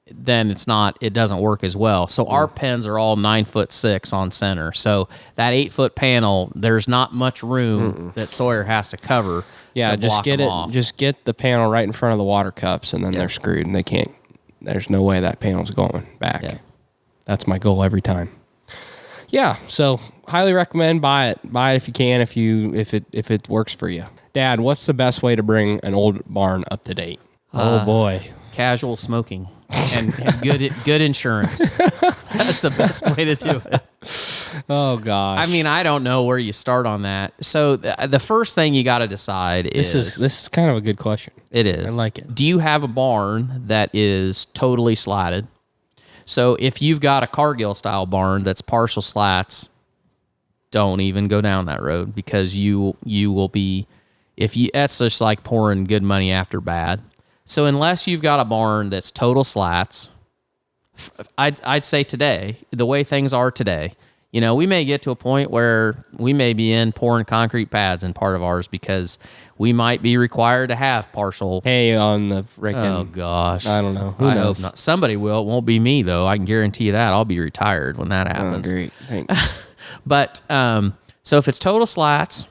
S2: then it doesn't work as well. So our pens are all 9'6" on center. So that 8-foot panel, there's not much room that Sawyer has to cover.
S1: Yeah,
S2: to block them off.
S1: Just get the panel right in front of the water cups, and then they're screwed, and they can't. There's no way that panel's going back.
S2: Yeah.
S1: That's my goal every time. Yeah, so highly recommend buy it. Buy it if you can, if it works for you. Dad, what's the best way to bring an old barn up to date? Oh boy,
S2: Casual smoking and good insurance. That's the best way to do it.
S1: oh gosh.
S2: I mean, I don't know where you start on that. So the first thing you got to decide
S1: this is kind of a good question.
S2: It is.
S1: I like it.
S2: Do you have a barn that is totally slatted? So if you've got a Cargill style barn that's partial slats, don't even go down that road because you will be, that's just like pouring good money after bad. So unless you've got a barn that's total slats, I'd say today, the way things are today, we may get to a point where we may be pouring concrete pads in part of ours because we might be required to have partial.
S1: Hey, on the freaking.
S2: Oh gosh,
S1: I don't know. Who
S2: I
S1: knows?
S2: hope not. Somebody will. It won't be me though. I can guarantee you that. I'll be retired when that happens.
S1: Oh, great. Thanks.
S2: But so if it's total slats,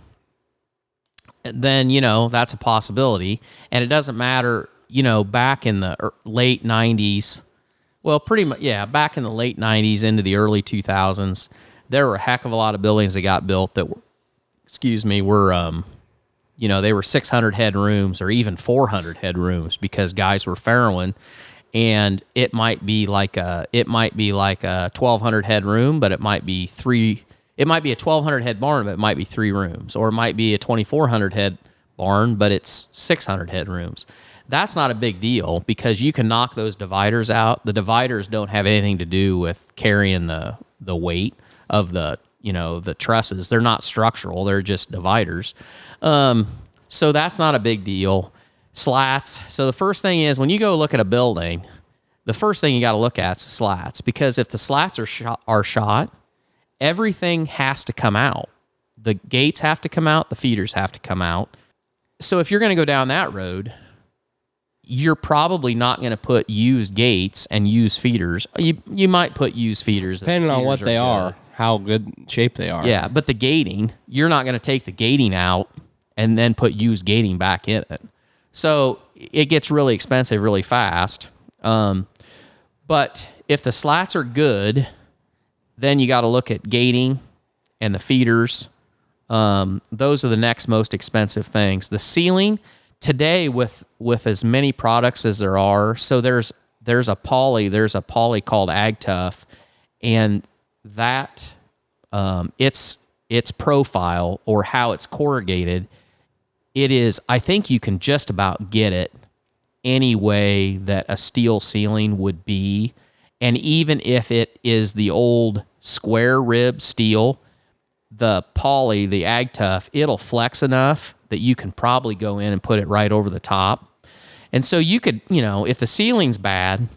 S2: then that's a possibility, and it doesn't matter. Back in the late 90s, well, pretty much, back in the late 90s into the early 2000s, there were a heck of a lot of buildings that got built that were, they were 600 head rooms or even 400 head rooms because guys were farrowing and it might be like a 1,200 head room, but it might be a 1,200 head barn, but it might be 3 rooms, or it might be a 2,400 head barn, but it's 600 head rooms. That's not a big deal because you can knock those dividers out. The dividers don't have anything to do with carrying the weight of the trusses. They're not structural. They're just dividers. So that's not a big deal. Slats. So the first thing is when you go look at a building, the first thing you got to look at is the slats, because if the slats are shot, everything has to come out. The gates have to come out. The feeders have to come out. So if you're going to go down that road, you're probably not going to put used gates and used feeders. You might put used feeders.
S1: Depending on what they are, how good shape they are.
S2: Yeah, but the gating, you're not going to take the gating out and then put used gating back in it. So it gets really expensive really fast. But if the slats are good, then you got to look at gating and the feeders. Those are the next most expensive things. The ceiling today, with as many products as there are, so there's a poly called AgTough, and that its profile or how it's corrugated, it is, I think you can just about get it any way that a steel ceiling would be. And even if it is the old square rib steel, the poly, the AgTough, it'll flex enough that you can probably go in and put it right over the top. And so you could, if the ceiling's bad,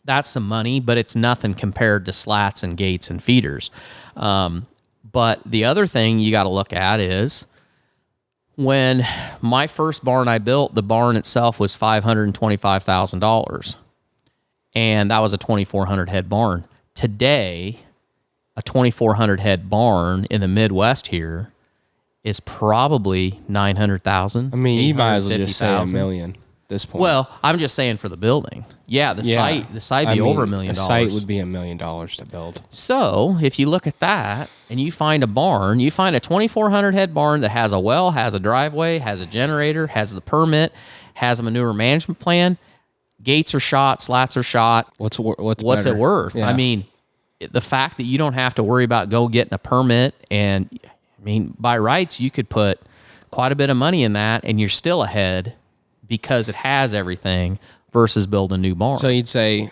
S2: that's some money, but it's nothing compared to slats and gates and feeders. But the other thing you got to look at is when my first barn I built, the barn itself was $525,000. And that was a 2,400 head barn. Today, a 2,400 head barn in the Midwest here is probably 900,000.
S1: I mean, you might as well just say $1 million at this point.
S2: Well, I'm just saying for the building. Yeah, the site be over $1 million.
S1: The site would be $1 million to build.
S2: So if you look at that and you find a barn, you find a 2,400 head barn that has a well, has a driveway, has a generator, has the permit, has a manure management plan, gates are shot, slats are shot.
S1: What's
S2: it worth?
S1: Yeah.
S2: I mean, the fact that you don't have to worry about getting a permit, and I mean, by rights, you could put quite a bit of money in that and you're still ahead because it has everything versus build a new barn.
S1: So you'd say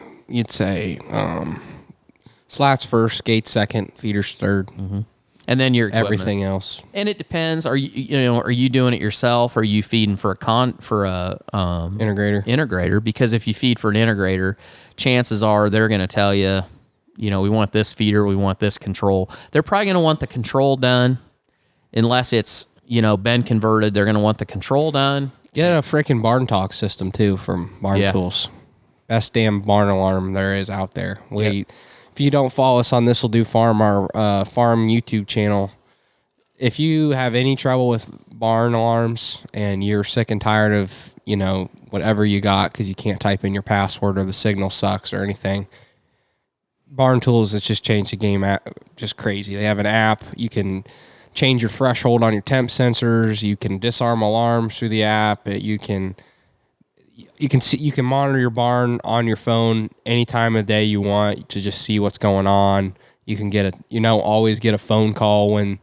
S1: slats first, gates second, feeders third.
S2: Mm-hmm. And then your equipment.
S1: Everything else.
S2: And it depends. Are you doing it yourself? Or are you feeding for a integrator? Because if you feed for an integrator, chances are they're going to tell you, we want this feeder, we want this control. They're probably going to want the control done, unless it's been converted. They're going to want the control done.
S1: Get a freaking barn talk system too from Barn Tools. Best damn barn alarm there is out there. If you don't follow us on This Will Do Farm, our farm YouTube channel, if you have any trouble with barn alarms and you're sick and tired of, whatever you got because you can't type in your password or the signal sucks or anything, Barn Tools has just changed the game just crazy. They have an app. You can change your threshold on your temp sensors. You can disarm alarms through the app. You can monitor your barn on your phone any time of day you want to just see what's going on. You can get always get a phone call when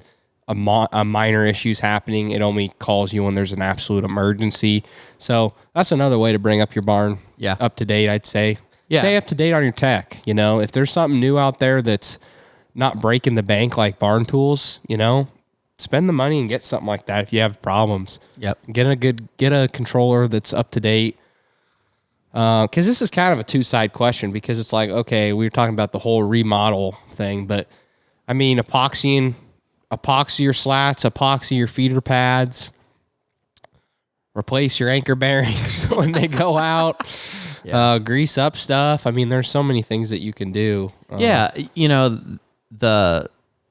S1: a minor issue is happening. It only calls you when there's an absolute emergency. So that's another way to bring up your barn up to date, I'd say. Yeah. Stay up to date on your tech. If there's something new out there that's not breaking the bank like Barn Tools, spend the money and get something like that if you have problems.
S2: Yep.
S1: Get a controller that's up to date. Because this is kind of a two-side question, because it's like, okay, we were talking about the whole remodel thing, but I mean, epoxy your slats, epoxy your feeder pads, replace your anchor bearings when they go out, grease up stuff. I mean, there's so many things that you can do.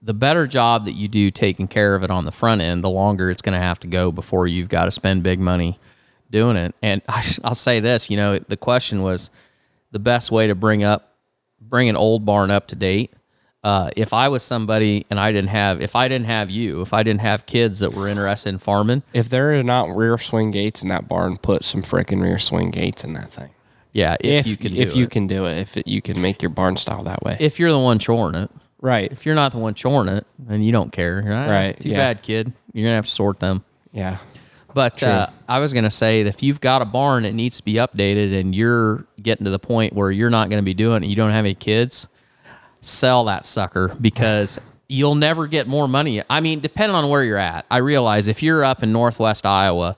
S1: The better job that you do taking care of it on the front end, the longer it's going to have to go before you've got to spend big money doing it. And I'll say this, the question was the best way to bring an old barn up to date. If I was somebody and if I didn't have kids that were interested in farming. If there are not rear swing gates in that barn, put some freaking rear swing gates in that thing.
S2: Yeah,
S1: if you can do it, you can make your barn style that way.
S2: If you're the one choring it.
S1: Right.
S2: If you're not the one choring it, then you don't care.
S1: Right.
S2: Too bad, kid. You're going to have to sort them.
S1: Yeah.
S2: But I was going to say that if you've got a barn that needs to be updated and you're getting to the point where you're not going to be doing it and you don't have any kids, sell that sucker because you'll never get more money. I mean, depending on where you're at. I realize if you're up in northwest Iowa,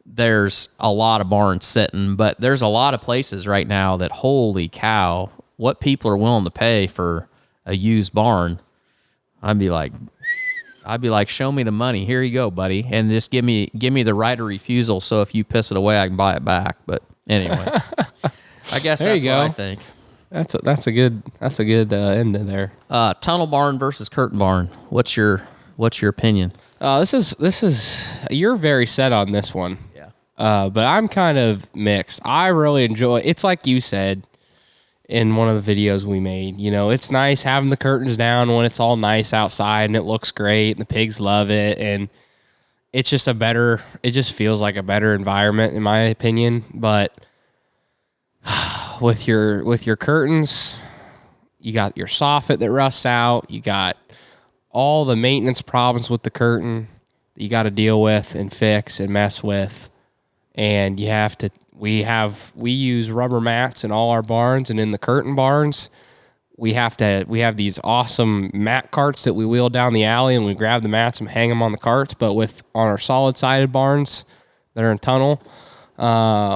S2: there's a lot of barns sitting, but there's a lot of places right now that, holy cow, what people are willing to pay for a used barn. I'd be like, show me the money. Here you go, buddy, and just give me the right of refusal. So if you piss it away, I can buy it back. But anyway, I guess that's what I think.
S1: That's a good end in there.
S2: Tunnel barn versus curtain barn. What's your opinion?
S1: This is you're very set on this one.
S2: Yeah.
S1: But I'm kind of mixed. I really enjoy. It's like you said in one of the videos we made. You know, it's nice having the curtains down when it's all nice outside and it looks great and the pigs love it, and it's just it just feels like a better environment in my opinion. But with your curtains, you got your soffit that rusts out, you got all the maintenance problems with the curtain that you got to deal with and fix and mess with, and we use rubber mats in all our barns, and in the curtain barns we have these awesome mat carts that we wheel down the alley, and we grab the mats and hang them on the carts. But on our solid sided barns that are in tunnel,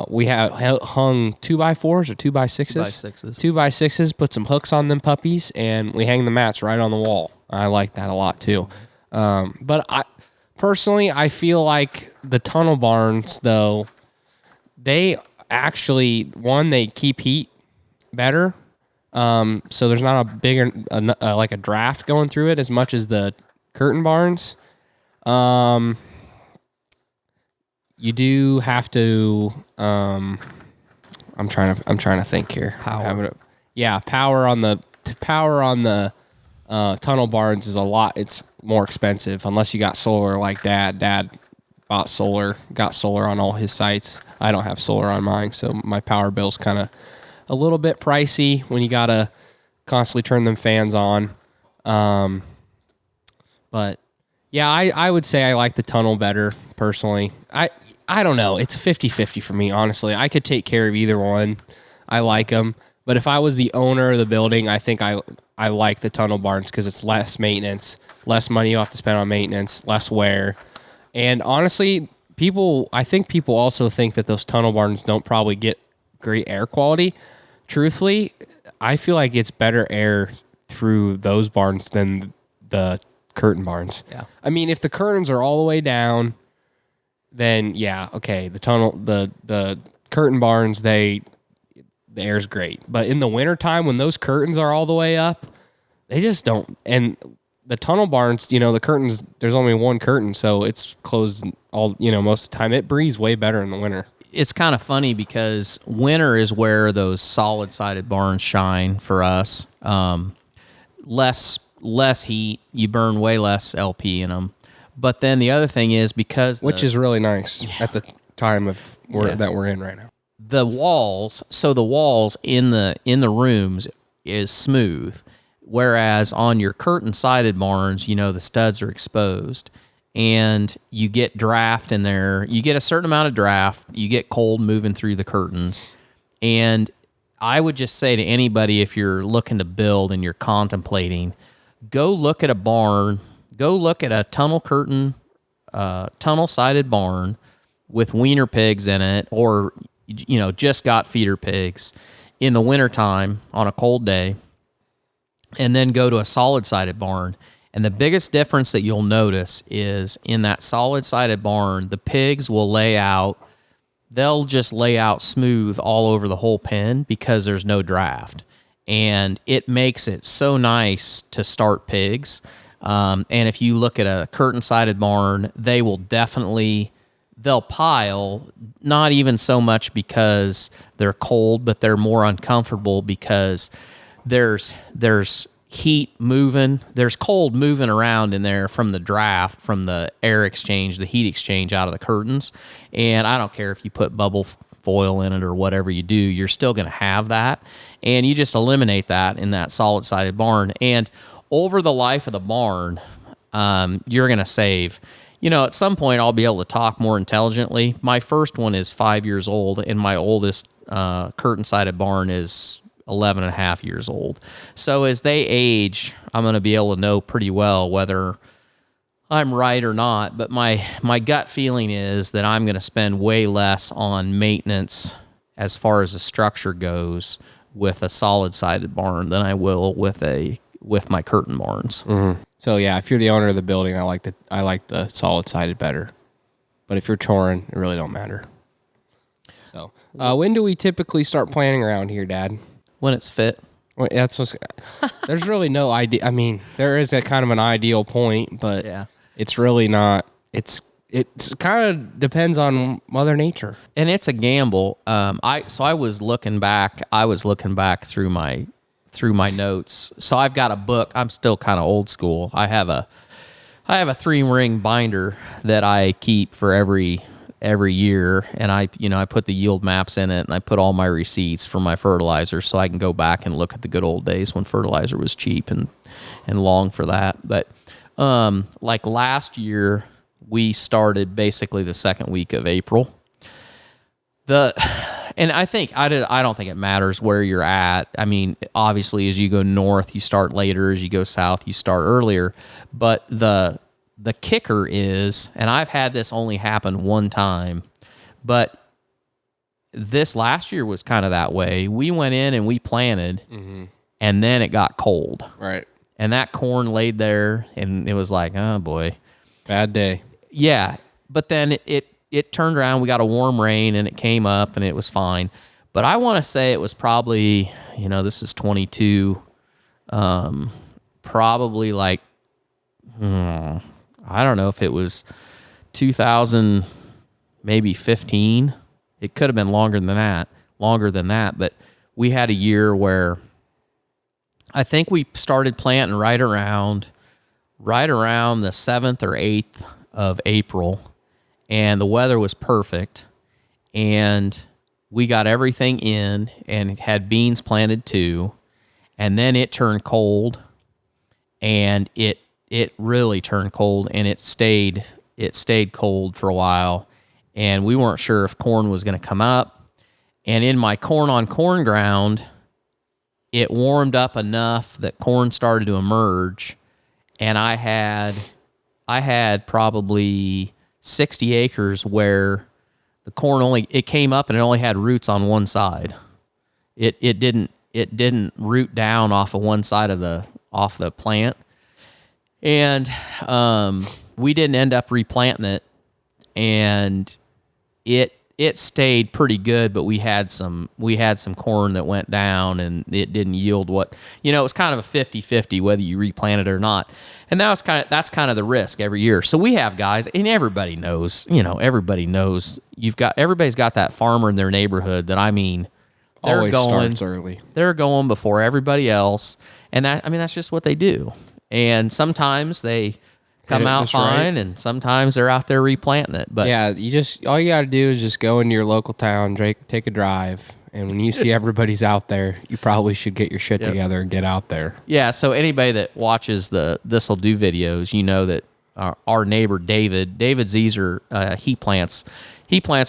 S1: we have hung 2x4s or 2x6s. 2x6s, put some hooks on them puppies, and we hang the mats right on the wall. I like that a lot too. But I personally feel like the tunnel barns, though, they actually, they keep heat better. So there's not a bigger, like a draft going through it as much as the curtain barns. You do have to. I'm trying to think here.
S2: Power.
S1: Power on the tunnel barns is a lot. It's more expensive unless you got solar like Dad. Dad got solar on all his sites. I don't have solar on mine, so my power bill's kind of a little bit pricey when you gotta constantly turn them fans on. But yeah, I would say I like the tunnel better personally. I don't know. It's 50-50 for me, honestly. I could take care of either one. I like them. But if I was the owner of the building, I think I like the tunnel barns because it's less maintenance, less money you have to spend on maintenance, less wear. And honestly, I think people also think that those tunnel barns don't probably get great air quality. Truthfully, I feel like it's better air through those barns than the curtain barns.
S2: Yeah.
S1: I mean, if the curtains are all the way down, then yeah, okay. The curtain barns, the air's great. But in the wintertime, when those curtains are all the way up, they just don't. And the tunnel barns, the curtains, there's only one curtain, so it's closed most of the time. It breathes way better in the winter.
S2: It's kind of funny because winter is where those solid-sided barns shine for us. Less heat, you burn way less LP in them. But then the other thing is
S1: which is really nice at the time that we're in right now.
S2: The walls in the rooms is smooth, whereas on your curtain-sided barns, the studs are exposed. And you get draft in there. You get a certain amount of draft. You get cold moving through the curtains. And I would just say to anybody, if you're looking to build and you're contemplating, go look at a barn. Go look at a tunnel-sided barn with weaner pigs in it, or just got feeder pigs in the wintertime on a cold day, and then go to a solid-sided barn. And the biggest difference that you'll notice is in that solid-sided barn, the pigs will they'll just lay out smooth all over the whole pen because there's no draft. And it makes it so nice to start pigs. And if you look at a curtain-sided barn, they'll pile, not even so much because they're cold, but they're more uncomfortable because there's heat moving, there's cold moving around in there from the draft, from the air exchange, the heat exchange out of the curtains. And I don't care if you put bubble foil in it or whatever you do, you're still going to have that. And you just eliminate that in that solid-sided barn. And over the life of the barn, you're going to save. At some point I'll be able to talk more intelligently. My first one is 5 years old, and my oldest curtain-sided barn is 11 and a half years old. So as they age, I'm going to be able to know pretty well whether I'm right or not. But my gut feeling is that I'm going to spend way less on maintenance as far as the structure goes with a solid-sided barn than I will with my curtain barns.
S1: Mm-hmm. So yeah, if you're the owner of the building, I like the solid-sided better. But if you're touring, it really don't matter. So when do we typically start planning around here, Dad?
S2: When it's fit.
S1: Well, there's really no idea. I mean, there is a kind of an ideal point, but yeah, it's really not. It's kind of depends on Mother Nature,
S2: and it's a gamble. I was looking back. Through my notes. So I've got a book. I'm still kind of old school. I have a 3-ring binder that I keep for every year, and I put the yield maps in it, and I put all my receipts for my fertilizer, so I can go back and look at the good old days when fertilizer was cheap and long for that. But like last year, we started basically the second week of April. And I don't think it matters where you're at. I mean, obviously, as you go north, you start later. As you go south, you start earlier. But the kicker is, and I've had this only happen one time, but this last year was kind of that way. We went in and we planted, and then it got cold.
S1: Right.
S2: And that corn laid there, and it was like, oh, boy.
S1: Bad day.
S2: Yeah. But then it turned around. We got a warm rain, and it came up, and it was fine. But I want to say it was probably, this is 22, probably like, I don't know if it was 2000, maybe 15. It could have been longer than that. But we had a year where I think we started planting right around the 7th or 8th of April, and the weather was perfect, and we got everything in and had beans planted too, and then it turned cold, and it really turned cold, and it stayed cold for a while, and we weren't sure if corn was going to come up. And in my corn on corn ground, it warmed up enough that corn started to emerge, and I had probably 60 acres where the corn it came up and it only had roots on one side. It didn't root down off of one side of the plant. And we didn't end up replanting it, and it stayed pretty good, but we had some corn that went down, and it didn't yield what, it was kind of a 50-50 whether you replant it or not. And that's kind of the risk every year. So we have guys, and everybody knows everybody's got that farmer in their neighborhood that, I mean,
S1: always starts early.
S2: They're going before everybody else, and that's just what they do. And sometimes they come out fine, right, and sometimes they're out there replanting it. But
S1: yeah, all you got to do is just go into your local town, take a drive, and when you see everybody's out there, you probably should get your shit together and get out there.
S2: Yeah. So anybody that watches the This'll Do videos, that our neighbor David Zeezer, he plants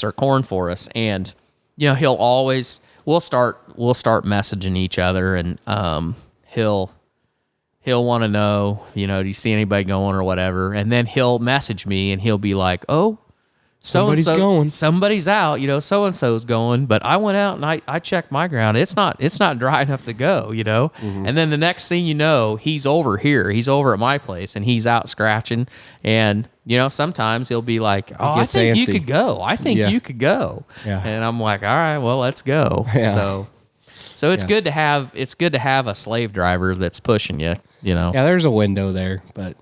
S2: our corn for us, and we'll start messaging each other, and he'll want to know, do you see anybody going or whatever? And then he'll message me and he'll be like, oh,
S1: somebody's going.
S2: Somebody's out, so-and-so's going. But I went out and I checked my ground. It's not dry enough to go, Mm-hmm. And then the next thing you know, he's over here. He's over at my place and he's out scratching. And, sometimes he'll be like, oh, I think you could go. You could go.
S1: Yeah.
S2: And I'm like, all right, well, let's go.
S1: Yeah.
S2: So it's good to have a slave driver that's pushing you,
S1: Yeah, there's a window there, and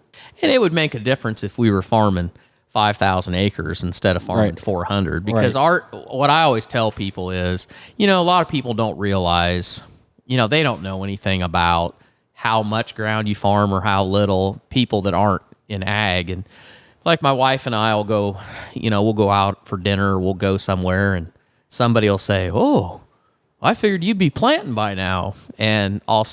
S2: it would make a difference if we were farming 5,000 acres instead of farming 400, because what I always tell people is, a lot of people don't realize, they don't know anything about how much ground you farm or how little. People that aren't in ag, and like my wife and I will go, we'll go out for dinner, we'll go somewhere, and somebody will say, "Oh, I figured you'd be planting by now." And I'll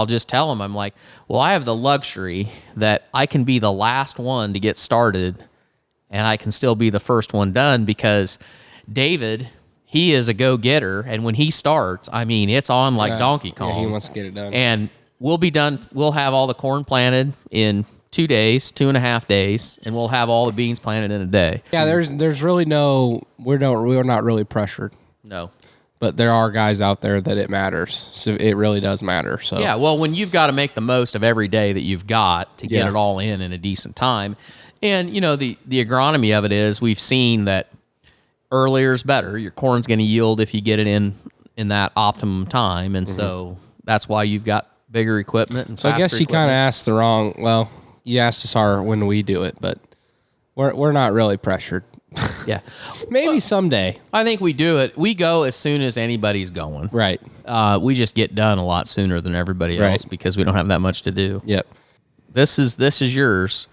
S2: just tell them, I'm like, well, I have the luxury that I can be the last one to get started and I can still be the first one done because David, he is a go-getter. And when he starts, I mean, it's on like Donkey Kong.
S1: Yeah, he wants to get it done.
S2: And we'll be done. We'll have all the corn planted in 2 days, 2.5 days, and we'll have all the beans planted in a day.
S1: Yeah, there's really we're not really pressured.
S2: No.
S1: But there are guys out there that it matters. So it really does matter. So
S2: yeah, well, when you've got to make the most of every day that you've got to get
S1: Yeah.
S2: it all in a decent time. And, the agronomy of it is we've seen that earlier is better. Your corn's going to yield if you get it in that optimum time. And so that's why you've got bigger equipment and
S1: So I guess you kind of asked the wrong, well, you asked us when we do it, but we're not really pressured.
S2: Yeah.
S1: Maybe someday.
S2: I think we do it. We go as soon as anybody's going.
S1: Right.
S2: We just get done a lot sooner than everybody else
S1: Right.
S2: because we don't have that much to do.
S1: Yep.
S2: This is yours.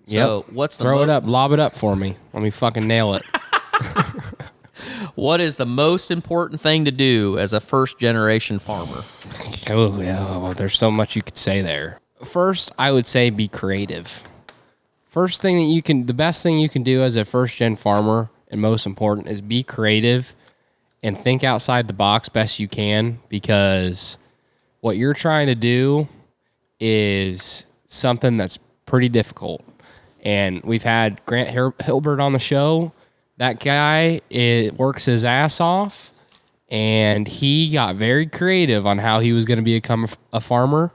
S2: So
S1: Yep.
S2: what's the
S1: Throw it up, lob it up for me. Let me fucking nail it.
S2: What is the most important thing to do as a first generation farmer?
S1: Oh, yeah. Well, there's so much you could say there. First, I would say be creative. The best thing you can do as a first gen farmer, and most important, is be creative and think outside the box best you can, because what you're trying to do is something that's pretty difficult. And we've had Grant Hilbert on the show. That guy works his ass off, and he got very creative on how he was going to become a farmer.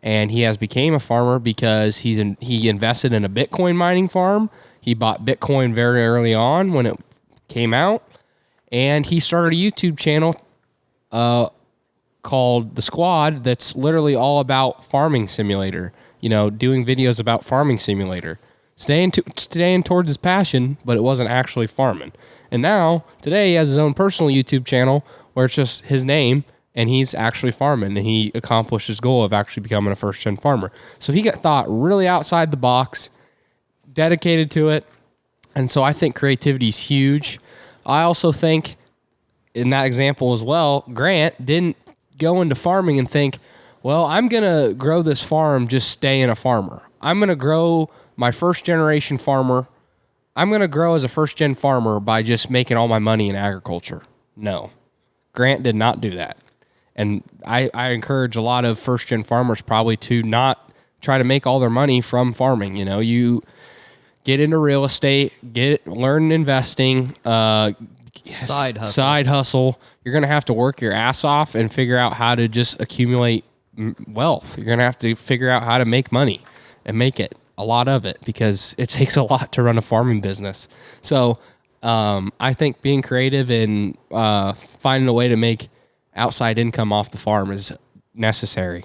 S1: And he has became a farmer because he invested in a Bitcoin mining farm. He bought Bitcoin very early on when it came out, and he started a YouTube channel called The Squad that's literally all about Farming Simulator. Doing videos about Farming Simulator, staying towards his passion, but it wasn't actually farming. And now today he has his own personal YouTube channel where it's just his name. And he's actually farming, and he accomplished his goal of actually becoming a first-gen farmer. So he got thought really outside the box, dedicated to it, and so I think creativity is huge. I also think, in that example as well, Grant didn't go into farming and think, well, I'm going to grow this farm just staying a farmer. I'm going to grow my first-generation farmer. I'm going to grow as a first-gen farmer by just making all my money in agriculture. No, Grant did not do that. And I encourage a lot of first-gen farmers probably to not try to make all their money from farming. You get into real estate, learn investing,
S2: Side
S1: hustle. You're going to have to work your ass off and figure out how to just accumulate wealth. You're going to have to figure out how to make money and make it, a lot of it, because it takes a lot to run a farming business. So I think being creative and finding a way to make outside income off the farm is necessary.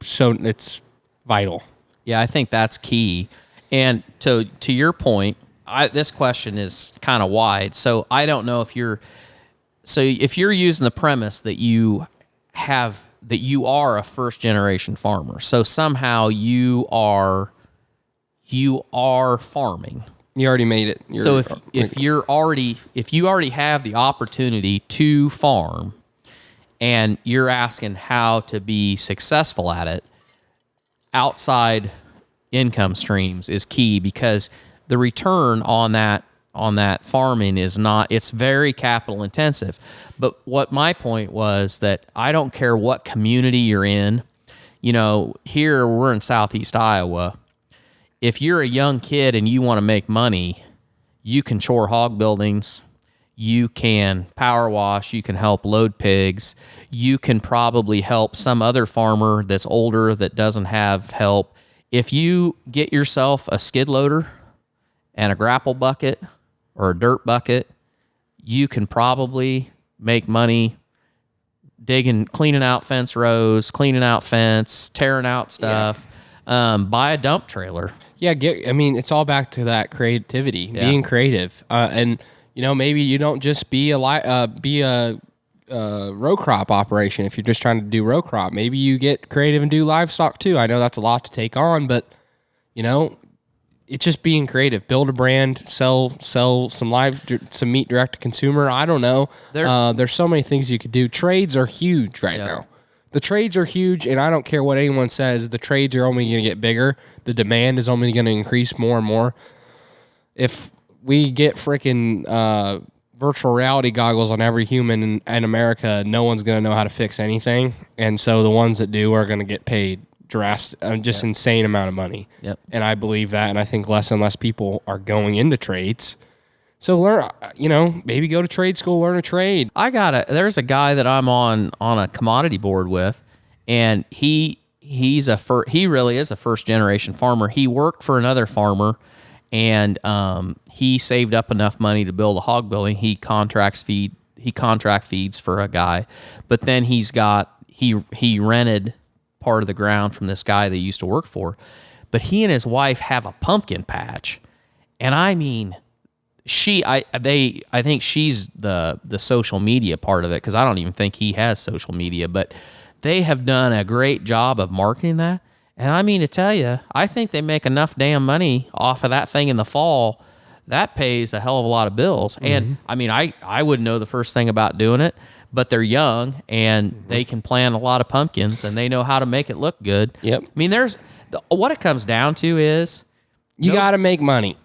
S1: So it's vital.
S2: Yeah, I think that's key. And to your point, this question is kind of wide. So I don't know if you're using the premise that you are a first generation farmer. So somehow you are farming.
S1: You already made it.
S2: If you already have the opportunity to farm, and you're asking how to be successful at it, outside income streams is key, because the return on that farming it's very capital intensive. But what my point was that I don't care what community you're in. Here we're in Southeast Iowa. If you're a young kid and you want to make money, you can chore hog buildings. You can power wash, you can help load pigs, you can probably help some other farmer that's older that doesn't have help. If you get yourself a skid loader and a grapple bucket or a dirt bucket, you can probably make money cleaning out fence rows, cleaning out fence, tearing out stuff, buy a dump trailer.
S1: Yeah, it's all back to that creativity, being creative. And maybe you don't just be a row crop operation. If you're just trying to do row crop, maybe you get creative and do livestock too. I know that's a lot to take on, but it's just being creative. Build a brand, sell some meat direct to consumer. I don't know. There's so many things you could do. Trades are huge right now. The trades are huge, and I don't care what anyone says. The trades are only going to get bigger. The demand is only going to increase more and more. If we get freaking virtual reality goggles on every human in America, no one's going to know how to fix anything, and so the ones that do are going to get paid insane amount of money.
S2: Yep.
S1: And I believe that, and I think less and less people are going into trades. So learn, maybe go to trade school, learn a trade.
S2: There's a guy that I'm on a commodity board with, and he really is a first generation farmer. He worked for another farmer, and he saved up enough money to build a hog building. He contract feeds for a guy, but then he rented part of the ground from this guy that he used to work for. But he and his wife have a pumpkin patch, and I mean, I think she's the social media part of it, because I don't even think he has social media, but they have done a great job of marketing that. And I mean to tell you, I think they make enough damn money off of that thing in the fall. That pays a hell of a lot of bills. Mm-hmm. And I mean, I wouldn't know the first thing about doing it, but they're young and they can plant a lot of pumpkins and they know how to make it look good.
S1: Yep.
S2: I mean, what it comes down to is
S1: you got to make money.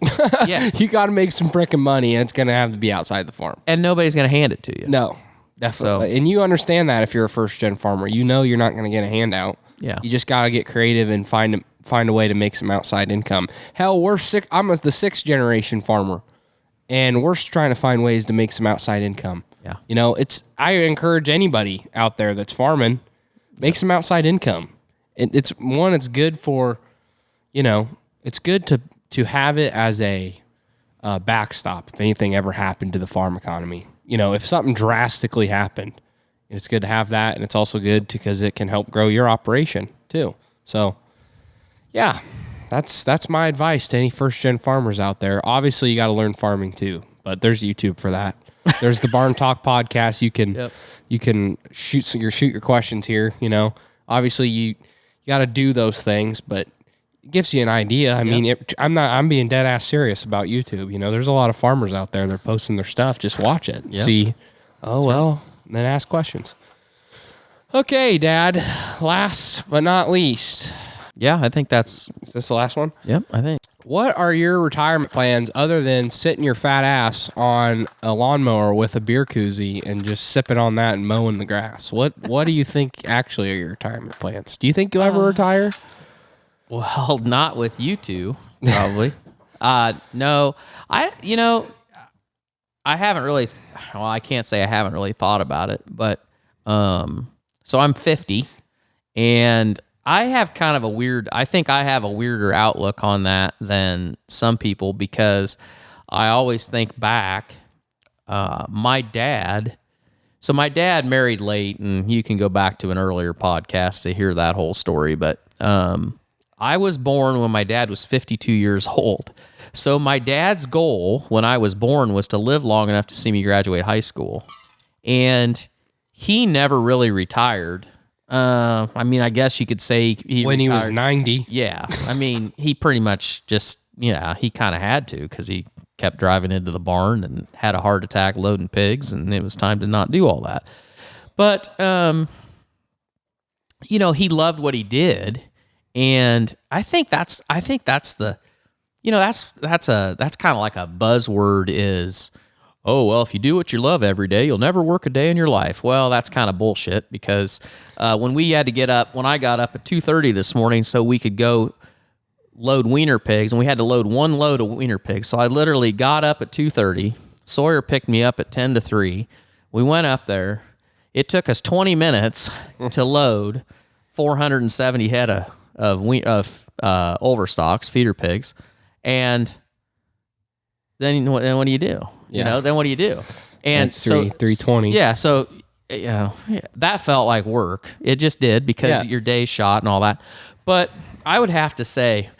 S2: Yeah.
S1: You got to make some freaking money, and it's going to have to be outside the farm.
S2: And nobody's going to hand it to you.
S1: No, definitely. So, and you understand that if you're a first-gen farmer. You know you're not going to get a handout.
S2: Yeah.
S1: You just got to get creative and find a way to make some outside income. Hell, I'm the sixth generation farmer, and we're trying to find ways to make some outside income.
S2: Yeah.
S1: I encourage anybody out there that's farming, make some outside income. It's good for, it's good to have it as a backstop if anything ever happened to the farm economy. If something drastically happened, it's good to have that, and it's also good because it can help grow your operation too. So, yeah, that's my advice to any first-gen farmers out there. Obviously, you got to learn farming too, but there's YouTube for that. There's the Barn Talk podcast. You can shoot your questions here. Obviously you got to do those things, but it gives you an idea. I mean, I'm being dead ass serious about YouTube. There's a lot of farmers out there. They're posting their stuff. Just watch it. Yep. See, and then ask questions. Okay, Dad. Last but not least.
S2: Yeah, I think is
S1: this the last one?
S2: Yep, I think.
S1: What are your retirement plans other than sitting your fat ass on a lawnmower with a beer koozie and just sipping on that and mowing the grass? What do you think actually are your retirement plans? Do you think you'll ever retire?
S2: Well, not with you two, probably. No, I haven't really. Well, I can't say I haven't really thought about it, but so I'm 50, and I have kind of I think I have a weirder outlook on that than some people, because I always think back, my dad married late, and you can go back to an earlier podcast to hear that whole story, but I was born when my dad was 52 years old. So my dad's goal when I was born was to live long enough to see me graduate high school, and he never really retired. I mean, I guess you could say
S1: when he was 90.
S2: Yeah. I mean, he pretty much just, he kind of had to, because he kept driving into the barn and had a heart attack loading pigs, and it was time to not do all that. But, he loved what he did. And I think that's the, that's kind of like a buzzword is, oh, well, if you do what you love every day, you'll never work a day in your life. Well, that's kind of bullshit, because when I got up at 2:30 this morning so we could go load wiener pigs, and we had to load one load of wiener pigs. So I literally got up at 2:30. Sawyer picked me up at 10 to 3. We went up there. It took us 20 minutes to load 470 head of overstocks, feeder pigs. And then what do you do? Then what do you do? And
S1: that's 320.
S2: Yeah, so that felt like work. It just did, because your day's shot and all that. But I would have to say,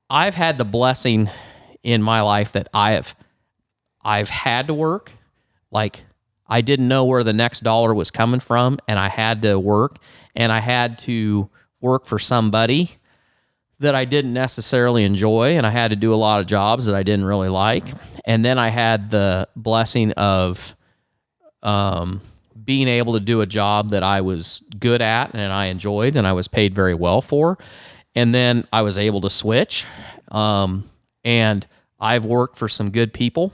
S2: I've had the blessing in my life that I've had to work. Like, I didn't know where the next dollar was coming from, and I had to work, and I had to work for somebody that I didn't necessarily enjoy, and I had to do a lot of jobs that I didn't really like. And then I had the blessing of being able to do a job that I was good at and I enjoyed and I was paid very well for. And then I was able to switch. And I've worked for some good people.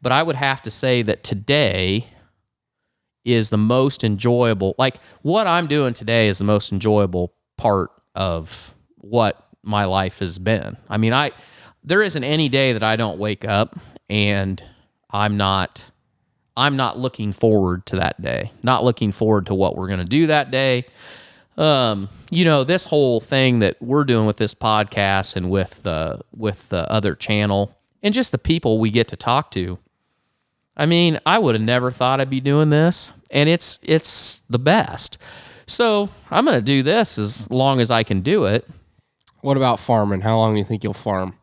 S2: But I would have to say that today is the most enjoyable. Like, what I'm doing today is the most enjoyable part of what my life has been. I mean, there isn't any day that I don't wake up and I'm not looking forward to that day. Not looking forward to what we're going to do that day. This whole thing that we're doing with this podcast and with the other channel and just the people we get to talk to. I mean, I would have never thought I'd be doing this, and it's the best. So I'm going to do this as long as I can do it.
S1: What about farming? How long do you think you'll farm?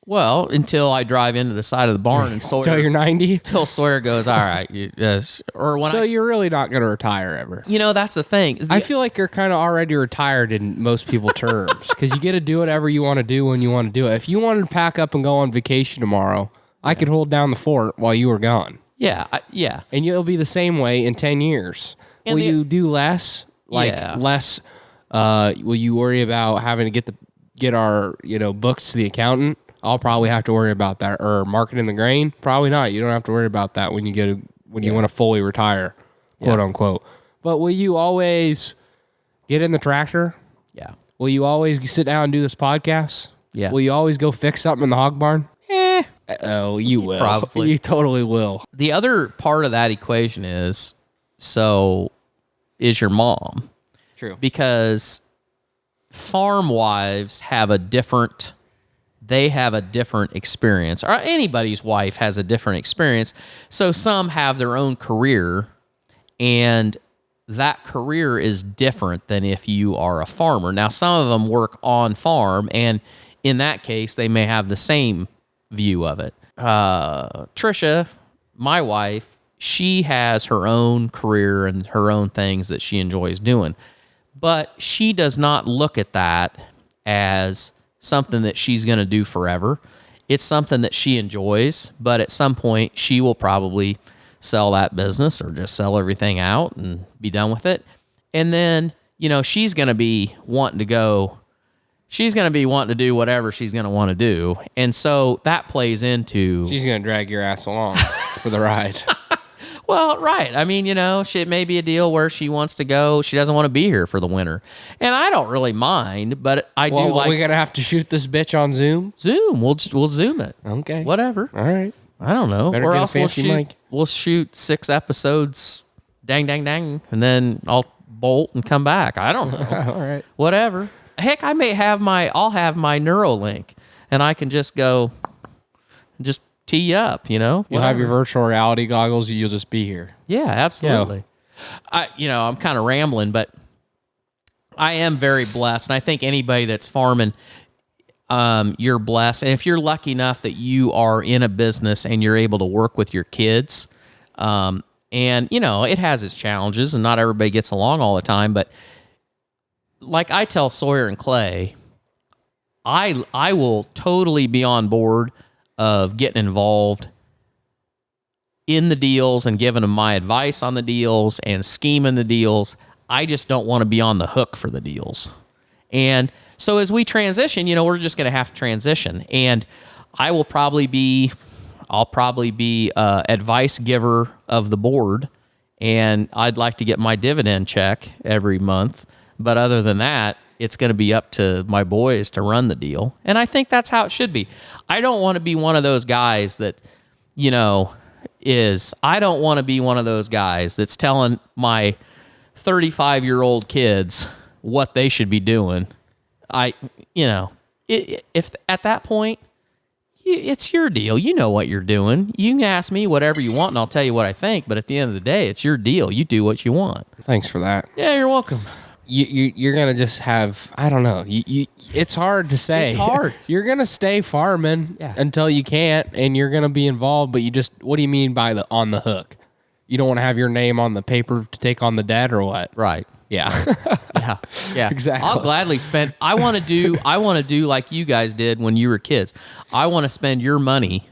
S2: Well, until I drive into the side of the barn and Sawyer...
S1: Until you're 90?
S2: Till Sawyer goes, all right.
S1: So you're really not going to retire ever.
S2: That's the thing.
S1: I feel like you're kind of already retired in most people's terms because you get to do whatever you want to do when you want to do it. If you wanted to pack up and go on vacation tomorrow, I could hold down the fort while you were gone.
S2: Yeah.
S1: And you'll be the same way in 10 years. Will you do less? Less? Will you worry about having to get our books to the accountant? I'll probably have to worry about that. Or marketing the grain? Probably not. You don't have to worry about that when you want to fully retire, quote unquote. But will you always get in the tractor?
S2: Yeah.
S1: Will you always sit down and do this podcast?
S2: Yeah.
S1: Will you always go fix something in the hog barn? Oh, you will.
S2: Probably.
S1: You totally will.
S2: The other part of that equation is your mom.
S1: True.
S2: Because farm wives have a different experience. Or anybody's wife has a different experience. So some have their own career, and that career is different than if you are a farmer. Now, some of them work on farm, and in that case, they may have the same view of it. Trisha, my wife, she has her own career and her own things that she enjoys doing. But she does not look at that as something that she's going to do forever. It's something that she enjoys, but at some point she will probably sell that business or just sell everything out and be done with it. And then, she's going to be wanting to do whatever she's going to want to do. And so that plays into...
S1: She's going to drag your ass along for the ride.
S2: Well, right. I mean, it may be a deal where she wants to go. She doesn't want to be here for the winter. And I don't really mind, but I do like...
S1: We're going to have to shoot this bitch on Zoom?
S2: Zoom. We'll Zoom it.
S1: Okay.
S2: Whatever.
S1: All right.
S2: I don't know.
S1: Better
S2: or
S1: get
S2: else
S1: a fancy mic.
S2: We'll shoot 6 episodes, dang, and then I'll bolt and come back. I don't know.
S1: All right.
S2: Whatever. Heck, I'll have my Neuralink, and I can just go, just tee you up,
S1: You'll have your virtual reality goggles. You'll just be here.
S2: Yeah, absolutely. I'm kind of rambling, but I am very blessed, and I think anybody that's farming, you're blessed. And if you're lucky enough that you are in a business and you're able to work with your kids, and it has its challenges, and not everybody gets along all the time, but like I tell Sawyer and Clay, I will totally be on board of getting involved in the deals and giving them my advice on the deals and scheming the deals. I just don't want to be on the hook for the deals. And so as we transition, we're just going to have to transition. And I'll probably be advice giver of the board, and I'd like to get my dividend check every month. But other than that, it's going to be up to my boys to run the deal. And I think that's how it should be. I don't want to be one of those guys that, I don't want to be one of those guys that's telling my 35-year-old kids what they should be doing. If at that point, it's your deal. You know what you're doing. You can ask me whatever you want, and I'll tell you what I think. But at the end of the day, it's your deal. You do what you want.
S1: Thanks for that.
S2: Yeah, you're welcome.
S1: You're gonna just have, I don't know. It's hard to say.
S2: It's hard.
S1: You're gonna stay farming until you can't, and you're gonna be involved. But what do you mean by on the hook? You don't want to have your name on the paper to take on the debt, or what?
S2: Right.
S1: Yeah.
S2: Yeah.
S1: Exactly.
S2: I'll gladly spend. I want to do like you guys did when you were kids. I want to spend your money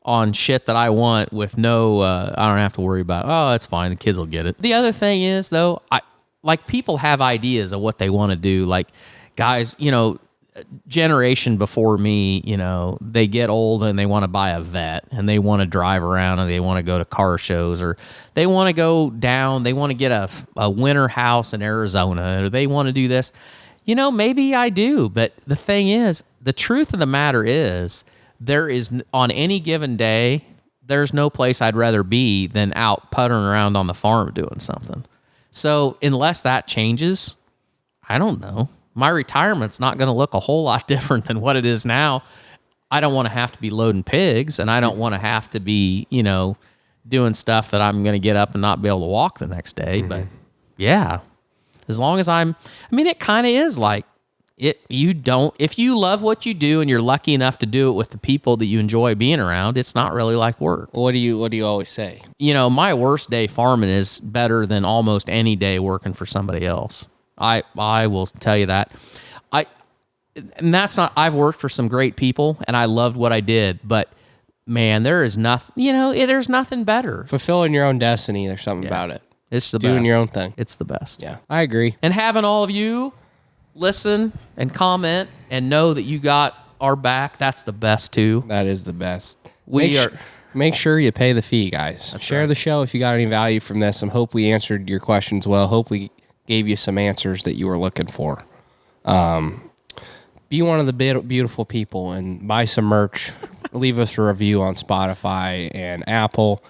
S2: on shit that I want with no, I don't have to worry about, oh, it's fine, the kids will get it. The other thing is, though, like people have ideas of what they want to do. Like guys, generation before me, they get old and they want to buy a vet and they want to drive around and they want to go to car shows, or they want to go down, they want to get a winter house in Arizona, or they want to do this. Maybe I do, but the thing is, the truth of the matter is, there is, on any given day, there's no place I'd rather be than out puttering around on the farm doing something. So unless that changes, I don't know. My retirement's not going to look a whole lot different than what it is now. I don't want to have to be loading pigs, and I don't want to have to be, doing stuff that I'm going to get up and not be able to walk the next day. Mm-hmm. But yeah, as long as it kind of is like, if you love what you do and you're lucky enough to do it with the people that you enjoy being around, it's not really like work.
S1: What do you always say?
S2: My worst day farming is better than almost any day working for somebody else. I will tell you that. And that's not, I've worked for some great people and I loved what I did, but man, there is nothing, there's nothing better.
S1: Fulfilling your own destiny, there's something about it.
S2: It's the
S1: Doing
S2: best.
S1: your own thing.
S2: It's the best.
S1: Yeah, I agree.
S2: And having all of you listen and comment and know that you got our back, that's the best too.
S1: That is the best.
S2: Make
S1: sure you pay the fee, guys. Share the show if you got any value from this, and hope we answered your questions well. Hope we gave you some answers that you were looking for. Be one of the beautiful people and buy some merch. Leave us a review on Spotify and Apple.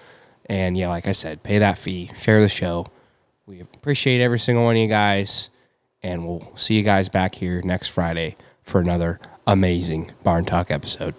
S1: And yeah, like I said, pay that fee. Share the show. We appreciate every single one of you guys. And we'll see you guys back here next Friday for another amazing Barn Talk episode.